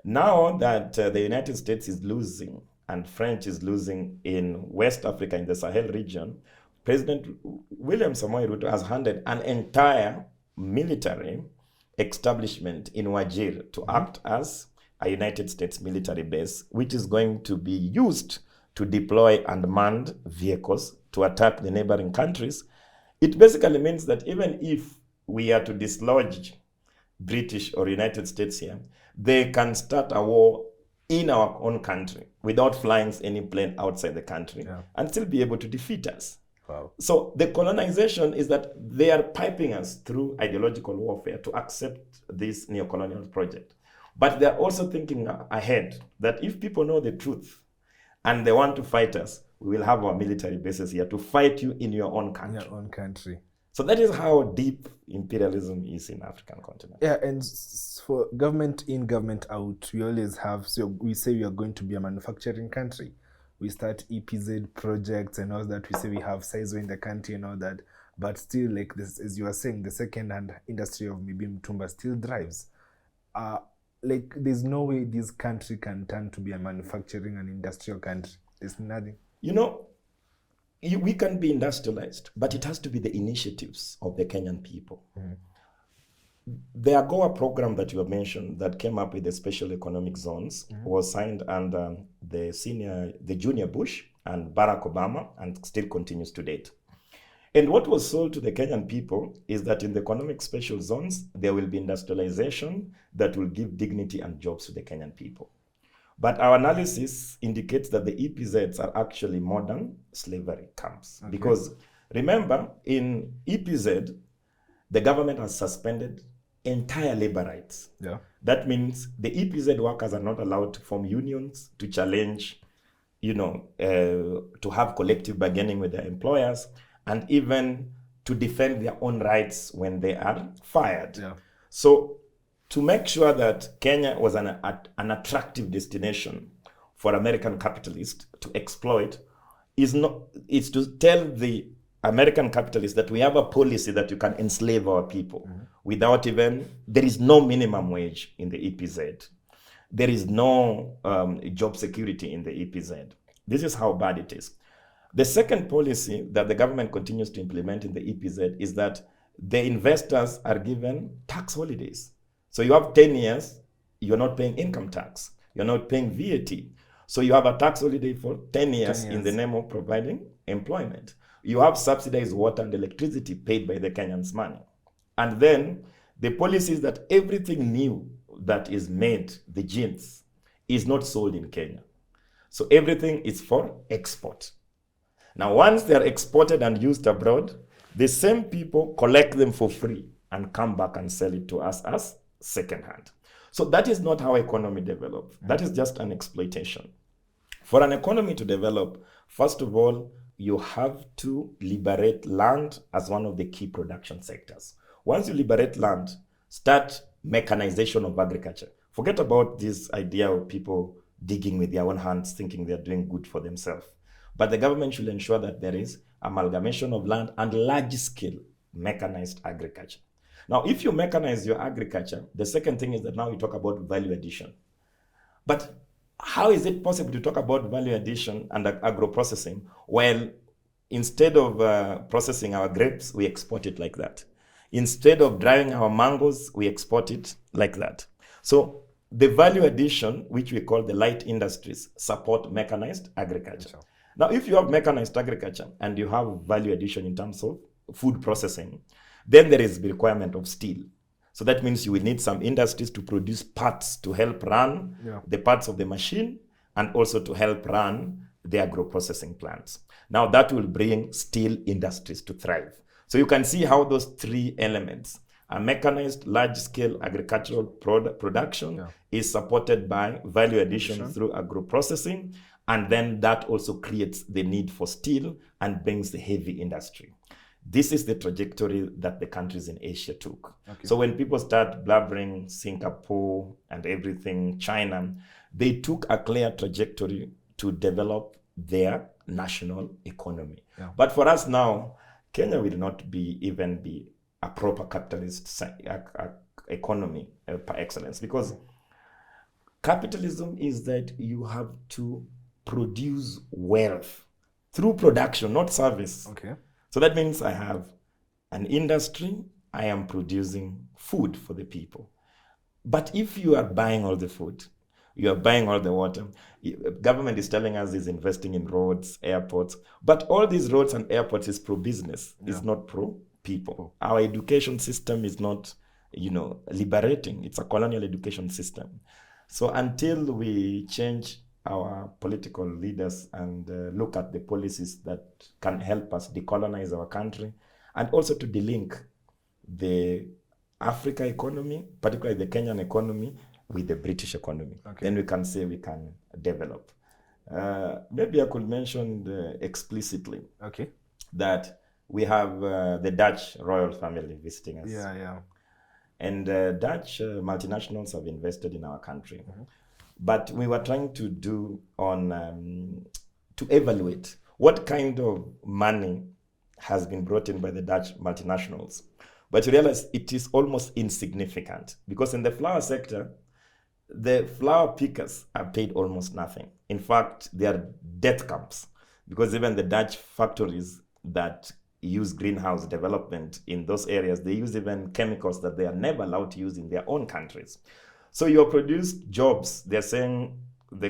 Now that the United States is losing and French is losing in West Africa, in the Sahel region, President William Samoei Ruto has handed an entire military establishment in Wajir to act as a United States military base, which is going to be used to deploy unmanned vehicles to attack the neighboring countries. It basically means that even if we are to dislodge British or United States here, they can start a war in our own country without flying any plane outside the country and still be able to defeat us. Wow. So the colonization is that they are piping us through ideological warfare to accept this neocolonial project. But they're also thinking ahead that if people know the truth and they want to fight us, we will have our military bases here to fight you in your own country. In your own country. So that is how deep imperialism is in African continent. Yeah, and for government in, government out, we always have, so we say we are going to be a manufacturing country. We start EPZ projects and all that. We say we have Saizo in the country and all that. But still, like this, as you are saying, the second-hand industry of maybe Mtumba still drives. Like, there's no way this country can turn to be a manufacturing and industrial country. There's nothing. You know, we can be industrialized, but it has to be the initiatives of the Kenyan people. The AGOA program that you have mentioned that came up with the special economic zones was signed under the junior Bush and Barack Obama and still continues to date. And what was sold to the Kenyan people is that in the economic special zones, there will be industrialization that will give dignity and jobs to the Kenyan people. But our analysis indicates that the EPZs are actually modern slavery camps. Okay. Because remember, in EPZ, the government has suspended entire labor rights. Yeah. That means the EPZ workers are not allowed to form unions, to challenge, to have collective bargaining with their employers, and even to defend their own rights when they are fired. Yeah. So to make sure that Kenya was an attractive destination for American capitalists to exploit is to tell the American capitalists that we have a policy that you can enslave our people without there is no minimum wage in the EPZ. There is no job security in the EPZ. This is how bad it is. The second policy that the government continues to implement in the EPZ is that the investors are given tax holidays. So you have 10 years, you're not paying income tax. You're not paying VAT. So you have a tax holiday for 10 years in the name of providing employment. You have subsidized water and electricity paid by the Kenyans' money. And then the policy is that everything new that is made, the jeans, is not sold in Kenya. So everything is for export. Now, once they are exported and used abroad, the same people collect them for free and come back and sell it to us as secondhand. So that is not how economy develops. That is just an exploitation. For an economy to develop, first of all, you have to liberate land as one of the key production sectors. Once you liberate land, start mechanization of agriculture. Forget about this idea of people digging with their own hands, thinking they're doing good for themselves. But the government should ensure that there is amalgamation of land and large-scale mechanized agriculture. Now, if you mechanize your agriculture, the second thing is that now you talk about value addition. But how is it possible to talk about value addition and agro-processing while instead of processing our grapes, we export it like that? Instead of drying our mangoes, we export it like that. So the value addition, which we call the light industries, support mechanized agriculture. Sure. Now, if you have mechanized agriculture and you have value addition in terms of food processing, then there is the requirement of steel. So that means you will need some industries to produce parts to help run the parts of the machine and also to help run the agro-processing plants. Now that will bring steel industries to thrive. So you can see how those three elements A mechanized large-scale agricultural production is supported by value addition through agro-processing, and then that also creates the need for steel and brings the heavy industry. This is the trajectory that the countries in Asia took. So when people start blabbering Singapore and everything, China, they took a clear trajectory to develop their national economy. But for us now, Kenya will not even be a proper capitalist economy par excellence, because capitalism is that you have to produce wealth through production, not service. So that means I have an industry, I am producing food for the people. But if you are buying all the food, you are buying all the water, government is telling us is investing in roads, airports, but all these roads and airports is pro-business, it's not pro-people. Our education system is not, liberating. It's a colonial education system. So until we change our political leaders and look at the policies that can help us decolonize our country, and also to delink the Africa economy, particularly the Kenyan economy, with the British economy. Then we can say we can develop. Maybe I could mention explicitly that we have the Dutch royal family visiting us. And Dutch multinationals have invested in our country. But we were trying to do to evaluate what kind of money has been brought in by the Dutch multinationals. But you realize it is almost insignificant, because in the flower sector, the flower pickers are paid almost nothing. In fact, they are death camps, because even the Dutch factories that use greenhouse development in those areas, they use even chemicals that they are never allowed to use in their own countries. So your produced jobs, they're saying the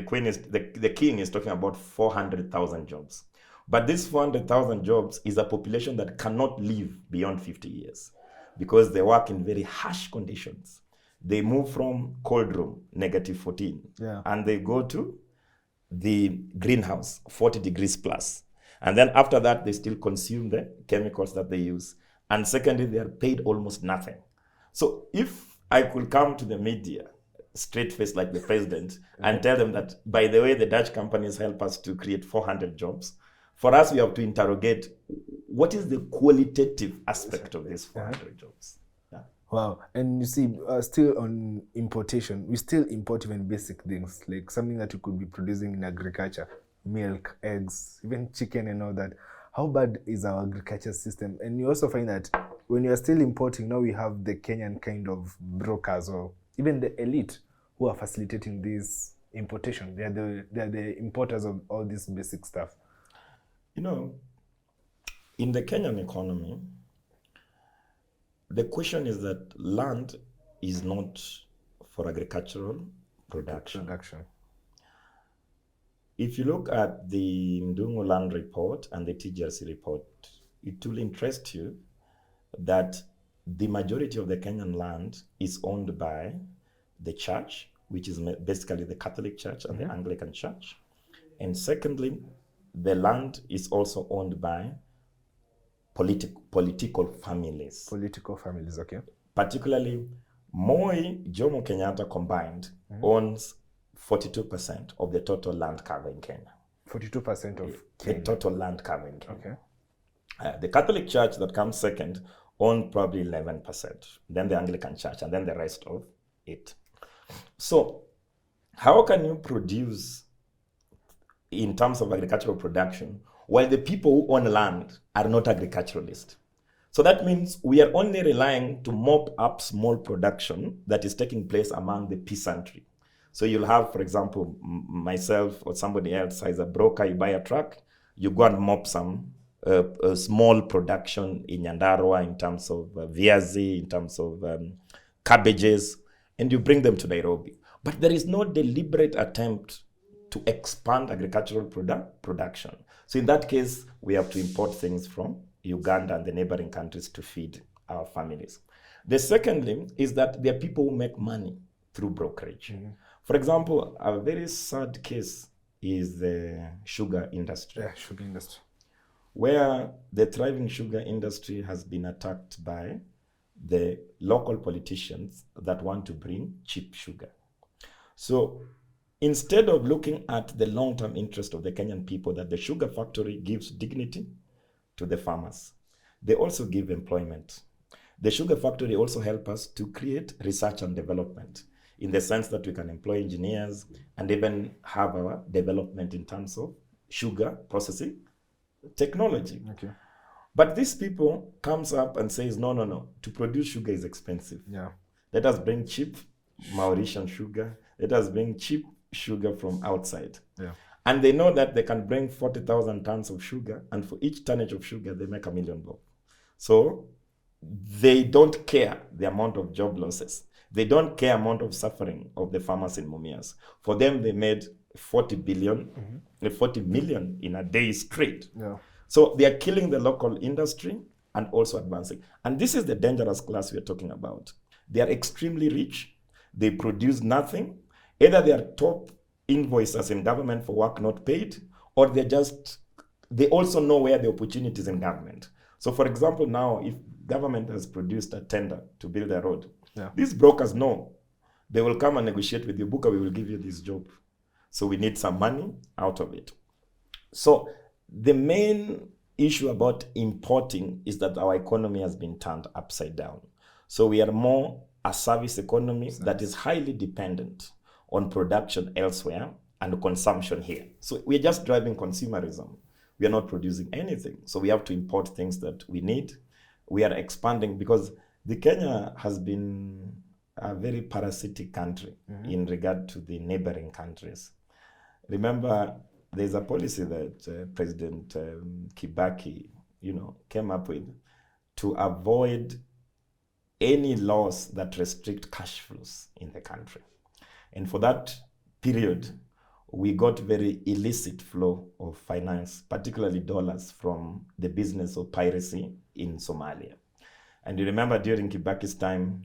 king is talking about 400,000 jobs. But this 400,000 jobs is a population that cannot live beyond 50 years because they work in very harsh conditions. They move from cold room, -14, and they go to the greenhouse, 40 degrees plus. And then after that, they still consume the chemicals that they use. And secondly, they are paid almost nothing. So if I could come to the media, straight-faced like the president, and tell them that, by the way, the Dutch companies help us to create 400 jobs, for us, we have to interrogate what is the qualitative aspect of these 400 jobs. Wow. And you see, still on importation, we still import even basic things, like something that you could be producing in agriculture, milk, eggs, even chicken and all that. How bad is our agriculture system? And you also find that when you are still importing, now we have the Kenyan kind of brokers or even the elite who are facilitating this importation. They are the importers of all this basic stuff. In the Kenyan economy, the question is that land is not for agricultural production. If you look at the Ndungu Land Report and the TGRC report, it will interest you that the majority of the Kenyan land is owned by the church, which is basically the Catholic Church and the Anglican Church. And secondly, the land is also owned by political families. Okay. Particularly, Moi, Jomo Kenyatta combined owns 42% of the total land cover in Kenya. 42% of the total land cover in Kenya. Okay. The Catholic Church that comes second own probably 11%, then the Anglican Church, and then the rest of it. So how can you produce in terms of agricultural production while the people who own land are not agriculturalists? So that means we are only relying to mop up small production that is taking place among the peasantry. So you'll have, for example, myself or somebody else as a broker, you buy a truck, you go and mop some small production in Nyandarua in terms of viazi, in terms of cabbages, and you bring them to Nairobi. But there is no deliberate attempt to expand agricultural production. So in that case, we have to import things from Uganda and the neighboring countries to feed our families. The secondly is that there are people who make money through brokerage. For example, a very sad case is the sugar industry. Sugar industry. Where the thriving sugar industry has been attacked by the local politicians that want to bring cheap sugar. So instead of looking at the long-term interest of the Kenyan people, that the sugar factory gives dignity to the farmers, they also give employment. The sugar factory also help us to create research and development, in the sense that we can employ engineers and even have our development in terms of sugar processing technology. Okay. But these people comes up and says, no, to produce sugar is expensive. Yeah. Let us bring cheap Mauritian sugar. Let us bring cheap sugar from outside. Yeah. And they know that they can bring 40,000 tons of sugar, and for each tonnage of sugar, they make $1 million. So they don't care the amount of job losses. They don't care amount of suffering of the farmers in Mumias. For them, they made 40 million in a day straight. Yeah. So they are killing the local industry and also advancing. And this is the dangerous class we are talking about. They are extremely rich. They produce nothing. Either they are top invoicers in government for work not paid, or they also know where the opportunities in government. So for example, now if government has produced a tender to build a road, these brokers know they will come and negotiate with you. Booker, we will give you this job. So we need some money out of it. So the main issue about importing is that our economy has been turned upside down. So we are more a service economy that is highly dependent on production elsewhere and consumption here. So we're just driving consumerism. We are not producing anything. So we have to import things that we need. We are expanding because the Kenya has been a very parasitic country in regard to the neighboring countries. Remember, there's a policy that President Kibaki, came up with to avoid any laws that restrict cash flows in the country. And for that period, we got very illicit flow of finance, particularly dollars, from the business of piracy in Somalia. And you remember during Kibaki's time,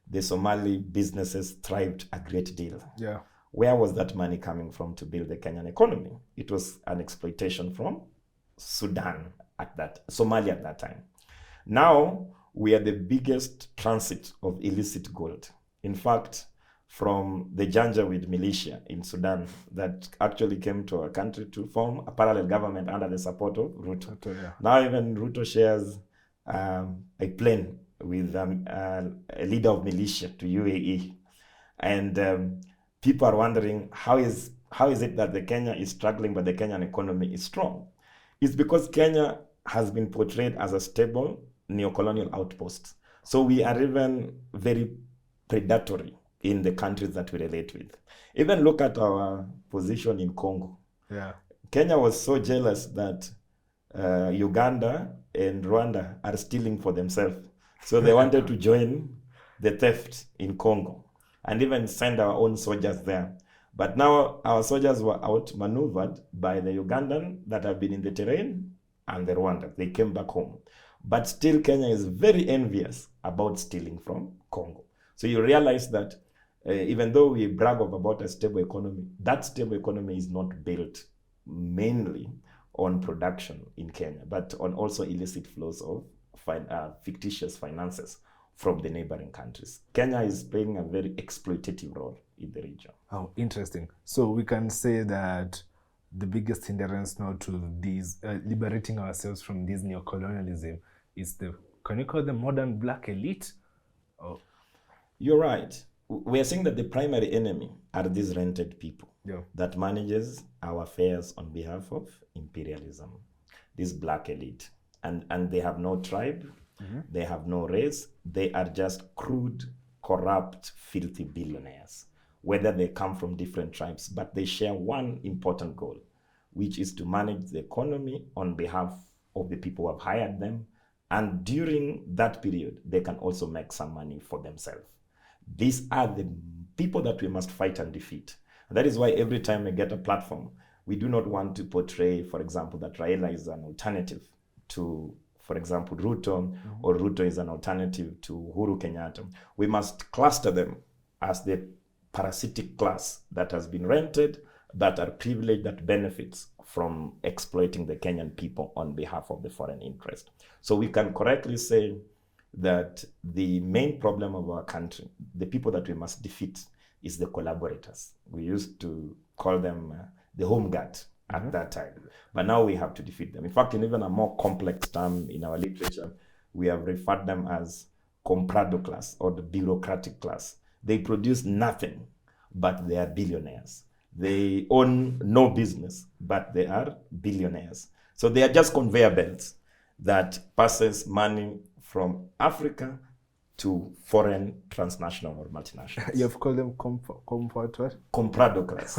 the Somali businesses thrived a great deal. Yeah. Where was that money coming from to build the Kenyan economy? It was an exploitation from Somalia at that time. Now, we are the biggest transit of illicit gold. In fact, from the Janjaweed militia in Sudan that actually came to our country to form a parallel government under the support of Ruto. Yeah. Now even Ruto shares a plane with a leader of militia to UAE. And people are wondering, how is it that the Kenya is struggling but the Kenyan economy is strong? It's because Kenya has been portrayed as a stable neo-colonial outpost. So we are even very predatory in the countries that we relate with. Even look at our position in Congo. Yeah. Kenya was so jealous that Uganda and Rwanda are stealing for themselves. So they wanted to join the theft in Congo and even send our own soldiers there. But now our soldiers were outmaneuvered by the Ugandan that have been in the terrain and the Rwanda. They came back home. But still Kenya is very envious about stealing from Congo. So you realize that even though we brag about a stable economy, that stable economy is not built mainly on production in Kenya, but on also illicit flows of fictitious finances from the neighboring countries. Kenya is playing a very exploitative role in the region. Oh, interesting. So we can say that the biggest hindrance now to these liberating ourselves from this neocolonialism is can you call the modern black elite? Oh. You're right. We are saying that the primary enemy are these rented people that manages our affairs on behalf of imperialism, this black elite. And they have no tribe, they have no race, they are just crude, corrupt, filthy billionaires, whether they come from different tribes, but they share one important goal, which is to manage the economy on behalf of the people who have hired them. And during that period, they can also make some money for themselves. These are the people that we must fight and defeat. And that is why every time we get a platform, we do not want to portray, for example, that Raila is an alternative to, for example, Ruto, or Ruto is an alternative to Uhuru Kenyatta. We must cluster them as the parasitic class that has been rented, that are privileged, that benefits from exploiting the Kenyan people on behalf of the foreign interest. So we can correctly say that the main problem of our country, the people that we must defeat, is the collaborators. We used to call them the home guard at that time. But now we have to defeat them. In fact, in even a more complex term in our literature, we have referred them as comprado class, or the bureaucratic class. They produce nothing, but they are billionaires. They own no business, but they are billionaires. So they are just conveyor belts that passes money from Africa to foreign transnational or multinationals. You have called them comfort what? Comprado class.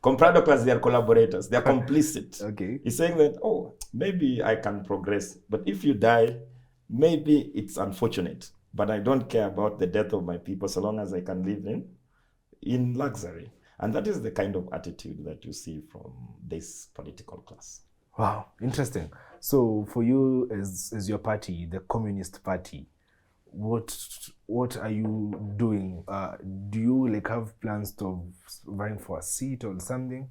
Comprado class, they are collaborators. They are complicit. Okay. He's saying that, oh, maybe I can progress, but if you die, maybe it's unfortunate, but I don't care about the death of my people so long as I can live in luxury. And that is the kind of attitude that you see from this political class. Wow, interesting. So for you, as your party, the Communist Party, what are you doing? Do you like have plans to run for a seat or something?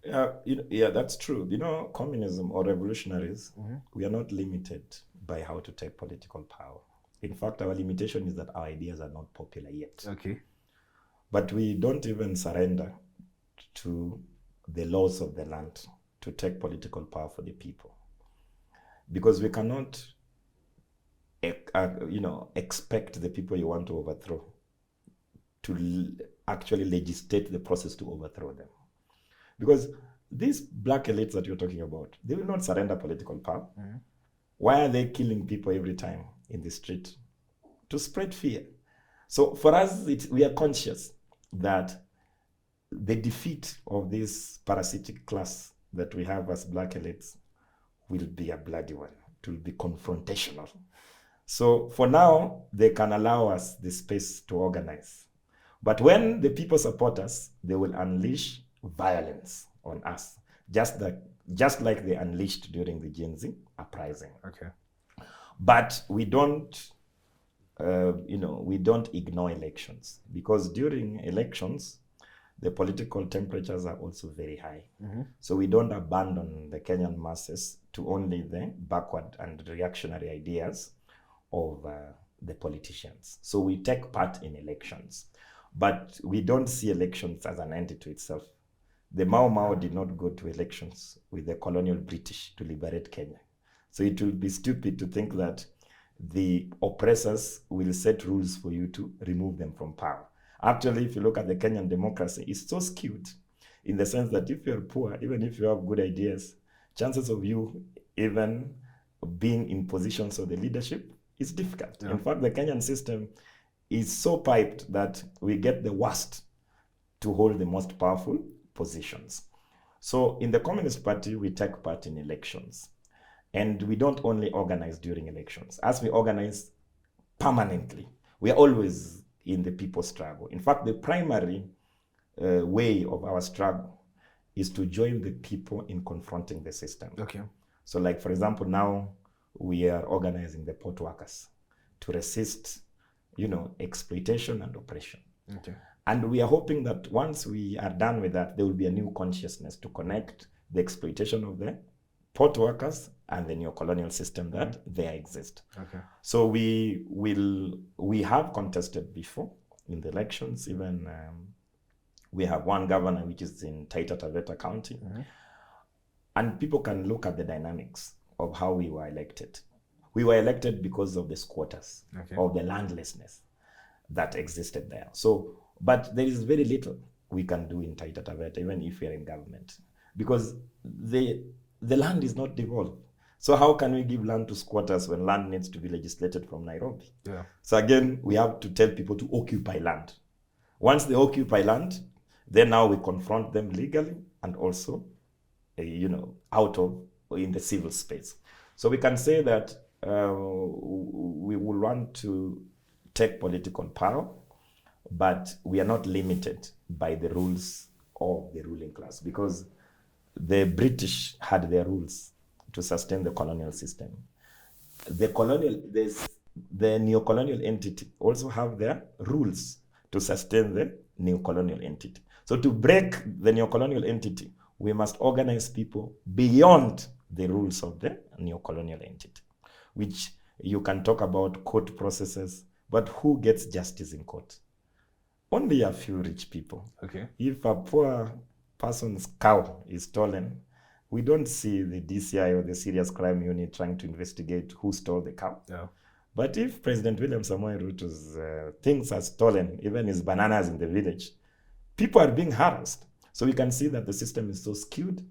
Yeah, that's true. Communism or revolutionaries, we are not limited by how to take political power. In fact, our limitation is that our ideas are not popular yet. Okay. But we don't even surrender to the laws of the land to take political power for the people. Because we cannot expect the people you want to overthrow to actually legislate the process to overthrow them. Because these black elites that you're talking about, they will not surrender political power. Why are they killing people every time in the street? To spread fear. So for us, we are conscious that the defeat of this parasitic class that we have as black elites will be a bloody one. It will be confrontational. So for now, they can allow us the space to organize. But when the people support us, they will unleash violence on us, just like they unleashed during the Gen Z uprising. Okay. But we don't ignore elections, because during elections, the political temperatures are also very high. So we don't abandon the Kenyan masses to only the backward and reactionary ideas of the politicians. So we take part in elections, but we don't see elections as an end to itself. The Mau Mau did not go to elections with the colonial British to liberate Kenya. So it will be stupid to think that the oppressors will set rules for you to remove them from power. Actually, if you look at the Kenyan democracy, it's so skewed in the sense that if you're poor, even if you have good ideas, chances of you even being in positions of the leadership is difficult. In fact, the Kenyan system is so piped that we get the worst to hold the most powerful positions. So in the Communist Party, we take part in elections. And we don't only organize during elections. As we organize permanently, we are always in the people's struggle. In fact, the primary way of our struggle is to join the people in confronting the system. Okay. So like, for example, now we are organizing the port workers to resist, exploitation and oppression. Okay. And we are hoping that once we are done with that, there will be a new consciousness to connect the exploitation of the port workers and the neo-colonial system that there exist. Okay. So we have contested before in the elections. Even we have one governor which is in Taita Taveta County, and people can look at the dynamics of how we were elected. We were elected because of the squatters, of the landlessness that existed there. So, but there is very little we can do in Taita Taveta, even if we are in government, because the land is not devolved. So how can we give land to squatters when land needs to be legislated from Nairobi? Yeah. So again, we have to tell people to occupy land. Once they occupy land, then now we confront them legally and also, out of in the civil space. So we can say that we will want to take political power, but we are not limited by the rules of the ruling class, because the British had their rules to sustain the colonial system. The neo-colonial entity also have their rules to sustain the neo-colonial entity. So to break the neo-colonial entity, we must organize people beyond the rules of the neo-colonial entity, which You can talk about court processes, but who gets justice in court? Only a few rich people. Okay. If a poor person's cow is stolen, we don't see the DCI or the Serious Crime Unit trying to investigate who stole the cow. Yeah. But if President William Samoei Ruto's things are stolen, even his bananas in the village, people are being harassed. So we can see that the system is so skewed,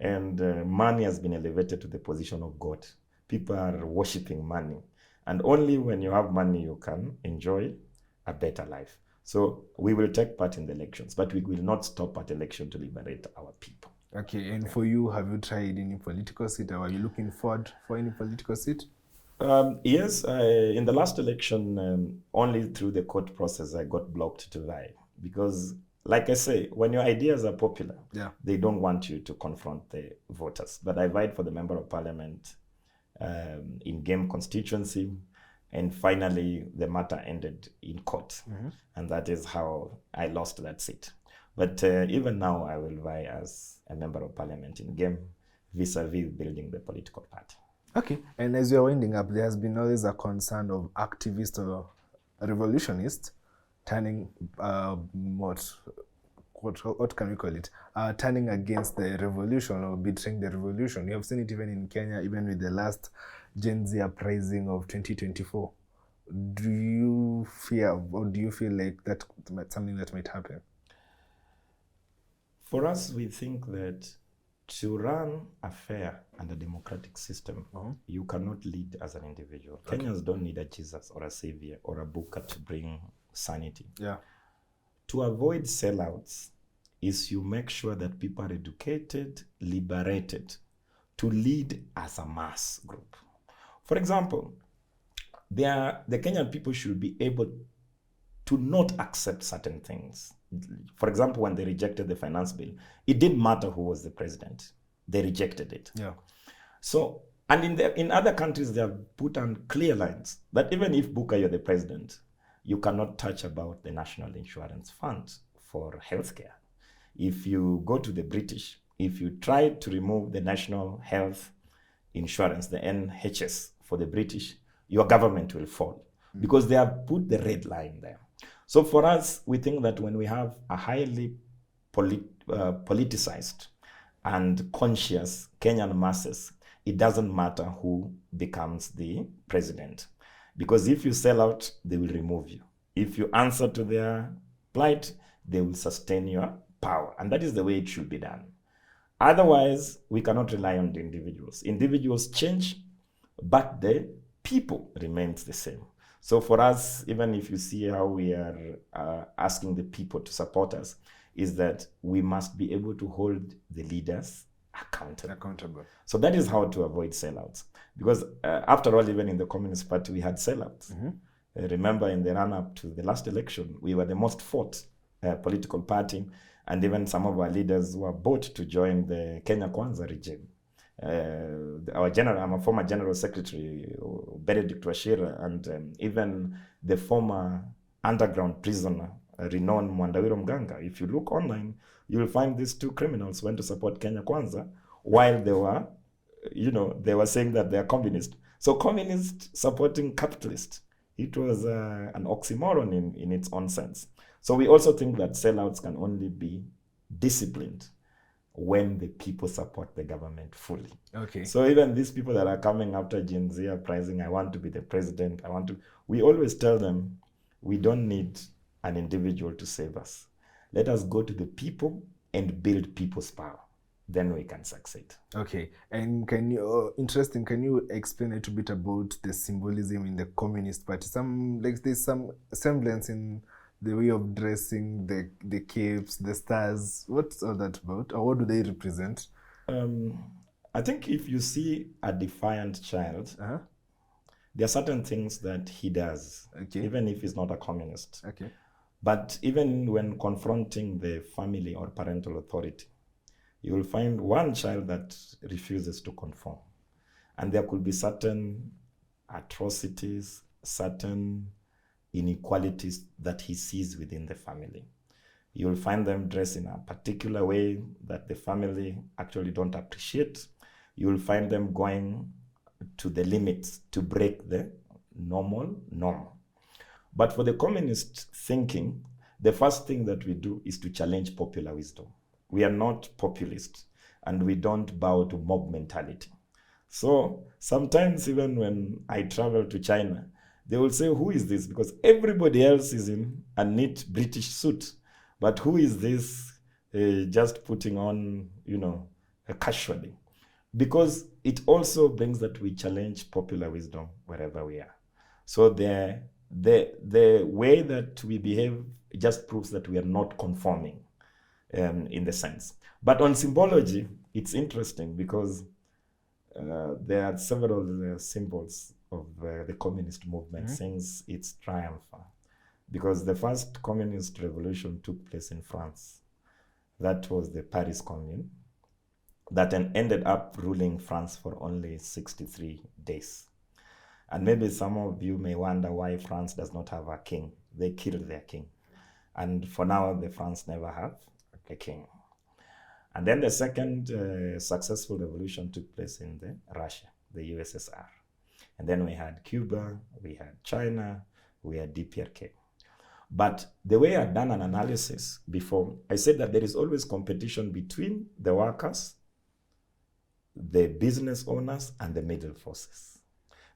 and money has been elevated to the position of God. People are worshiping money. And only when you have money, you can enjoy a better life. So we will take part in the elections, but we will not stop at election to liberate our people. Okay, and for you, have you tried any political seat, or are you looking forward for any political seat? Yes, in the last election, only through the court process, I got blocked to vie. Because, like I say, when your ideas are popular, Yeah. they don't want you to confront the voters. But I vied for the Member of Parliament in Game constituency, and finally the matter ended in court. And that is how I lost that seat. But even now, I will vie as a Member of Parliament in Game, vis-a-vis building the political party. Okay, and as you're winding up, there has been always a concern of activists or revolutionists turning, what can we call it? Turning against the revolution or betraying the revolution. You have seen it even in Kenya, even with the last Gen Z uprising of 2024. Do you fear, or do you feel like that something that might happen? For us, we think that to run a fair and a democratic system, you cannot lead as an individual. Okay. Kenyans don't need a Jesus or a savior or a Booker to bring sanity. Yeah. To avoid sellouts is you make sure that people are educated, liberated, to lead as a mass group. For example, the Kenyan people should be able to not accept certain things. For example, when they rejected the finance bill, it didn't matter who was the president. They rejected it. Yeah. So, and in other countries, they have put on clear lines that even if Booker, you're the president, you cannot touch about the National Insurance Fund for healthcare. If you go to the British, if you try to remove the National Health Insurance, the NHS for the British, your government will fall because they have put the red line there. So for us, we think that when we have a highly politicized and conscious Kenyan masses, it doesn't matter who becomes the president. Because if you sell out, they will remove you. If you answer to their plight, they will sustain your power. And that is the way it should be done. Otherwise, we cannot rely on the individuals. Individuals change, but the people remains the same. So for us, even if you see how we are asking the people to support us, is that we must be able to hold the leaders accountable. So that is how to avoid sellouts. Because after all, even in the Communist Party, we had sellouts. Remember, in the run-up to the last election, we were the most fought political party, and even some of our leaders were bought to join the Kenya Kwanza regime. I'm a former general secretary, Benedict Washira, and even the former underground prisoner, renowned Mwandawiro Mganga. If you look online, you will find these two criminals went to support Kenya Kwanza while they were, they were saying that they are communist. So communist supporting capitalist. It was an oxymoron in its own sense. So we also think that sellouts can only be disciplined when the people support the government fully. Okay. So even these people that are coming after Gen Z uprising, I want to be the president, we always tell them, we don't need an individual to save us. Let us go to the people and build people's power. Then we can succeed. Okay. And can you explain a little bit about the symbolism in the Communist Party? There's some semblance in the way of dressing, the capes, the stars. What's all that about? Or what do they represent? I think if you see a defiant child, there are certain things that he does, even if he's not a communist. Okay. But even when confronting the family or parental authority, you will find one child that refuses to conform. And there could be certain atrocities, certain inequalities that he sees within the family. You'll find them dressed in a particular way that the family actually don't appreciate. You'll find them going to the limits to break the normal norm. But for the communist thinking, the first thing that we do is to challenge popular wisdom. We are not populist, and we don't bow to mob mentality. So sometimes even when I travel to China, they will say, who is this? Because everybody else is in a neat British suit. But who is this just putting on, casually? Because it also brings that we challenge popular wisdom wherever we are. So the way that we behave just proves that we are not conforming in the sense. But on symbology, it's interesting because there are several symbols of the communist movement since its triumph. Because the first communist revolution took place in France. That was the Paris Commune that ended up ruling France for only 63 days. And maybe some of you may wonder why France does not have a king. They killed their king. And for now, the France never have a king. And then the second successful revolution took place in Russia, the USSR. And then we had Cuba, we had China, we had DPRK. But the way I've done an analysis before, I said that there is always competition between the workers, the business owners, and the middle forces.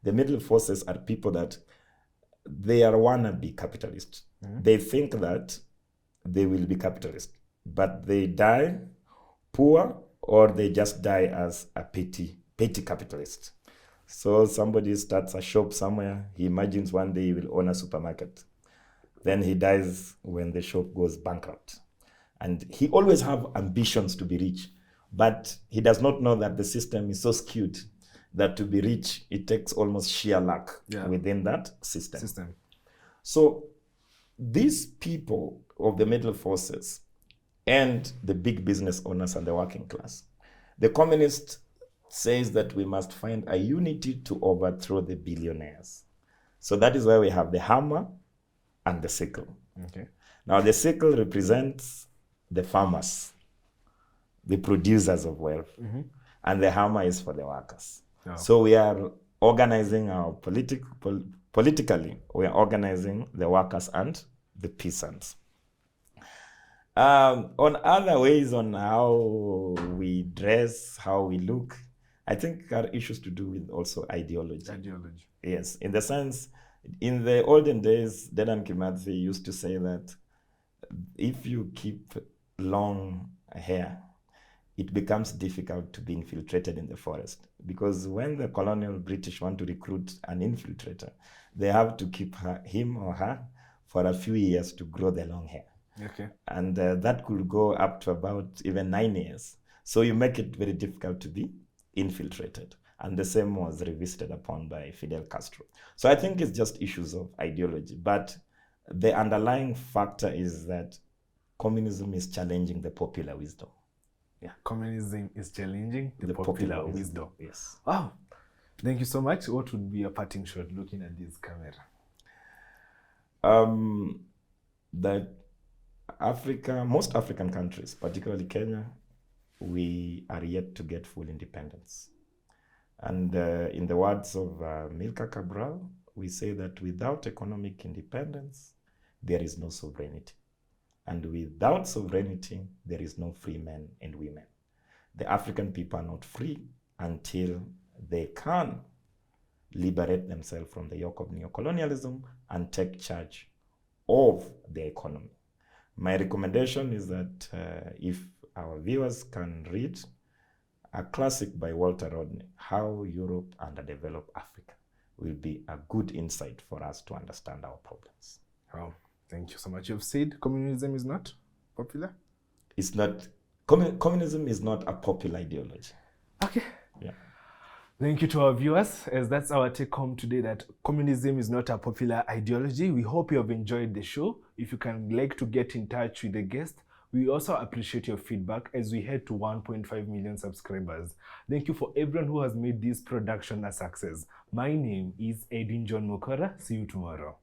The middle forces are people that they are wannabe capitalists. They think that they will be capitalist, but they die poor or they just die as a petty capitalist. So somebody starts a shop somewhere, he imagines one day he will own a supermarket. Then he dies when the shop goes bankrupt. And he always have ambitions to be rich, but he does not know that the system is so skewed that to be rich, it takes almost sheer luck within that system. So these people of the middle forces and the big business owners and the working class, the communist says that we must find a unity to overthrow the billionaires. So that is why we have the hammer and the sickle. Okay. Now the sickle represents the farmers, the producers of wealth, and the hammer is for the workers. Oh. So we are organizing our politically, we are organizing the workers and the peasants. On other ways on how we dress, how we look, I think are issues to do with also ideology. Yes, in the sense, in the olden days, Dedan Kimathi used to say that if you keep long hair, it becomes difficult to be infiltrated in the forest. Because when the colonial British want to recruit an infiltrator, they have to keep him or her for a few years to grow the long hair. Okay. And that could go up to about even 9 years. So you make it very difficult to be infiltrated. And the same was revisited upon by Fidel Castro. So I think it's just issues of ideology. But the underlying factor is that communism is challenging the popular wisdom. Yeah, communism is challenging the popular wisdom. Yes. Wow. Thank you so much. What would be a parting shot looking at this camera? That most African countries, particularly Kenya, we are yet to get full independence. And in the words of Milka Cabral, we say that without economic independence, there is no sovereignty. And without sovereignty, there is no free men and women. The African people are not free until they can liberate themselves from the yoke of neocolonialism and take charge of the economy. My recommendation is that if our viewers can read a classic by Walter Rodney, How Europe Underdeveloped Africa, will be a good insight for us to understand our problems. Wow. Thank you so much. You've said communism is not popular? It's not. Communism is not a popular ideology. Okay. Yeah. Thank you to our viewers, as that's our take home today, that communism is not a popular ideology. We hope you have enjoyed the show. If you can like to get in touch with the guest, we also appreciate your feedback as we head to 1.5 million subscribers. Thank you for everyone who has made this production a success. My name is Edwin John Mokora. See you tomorrow.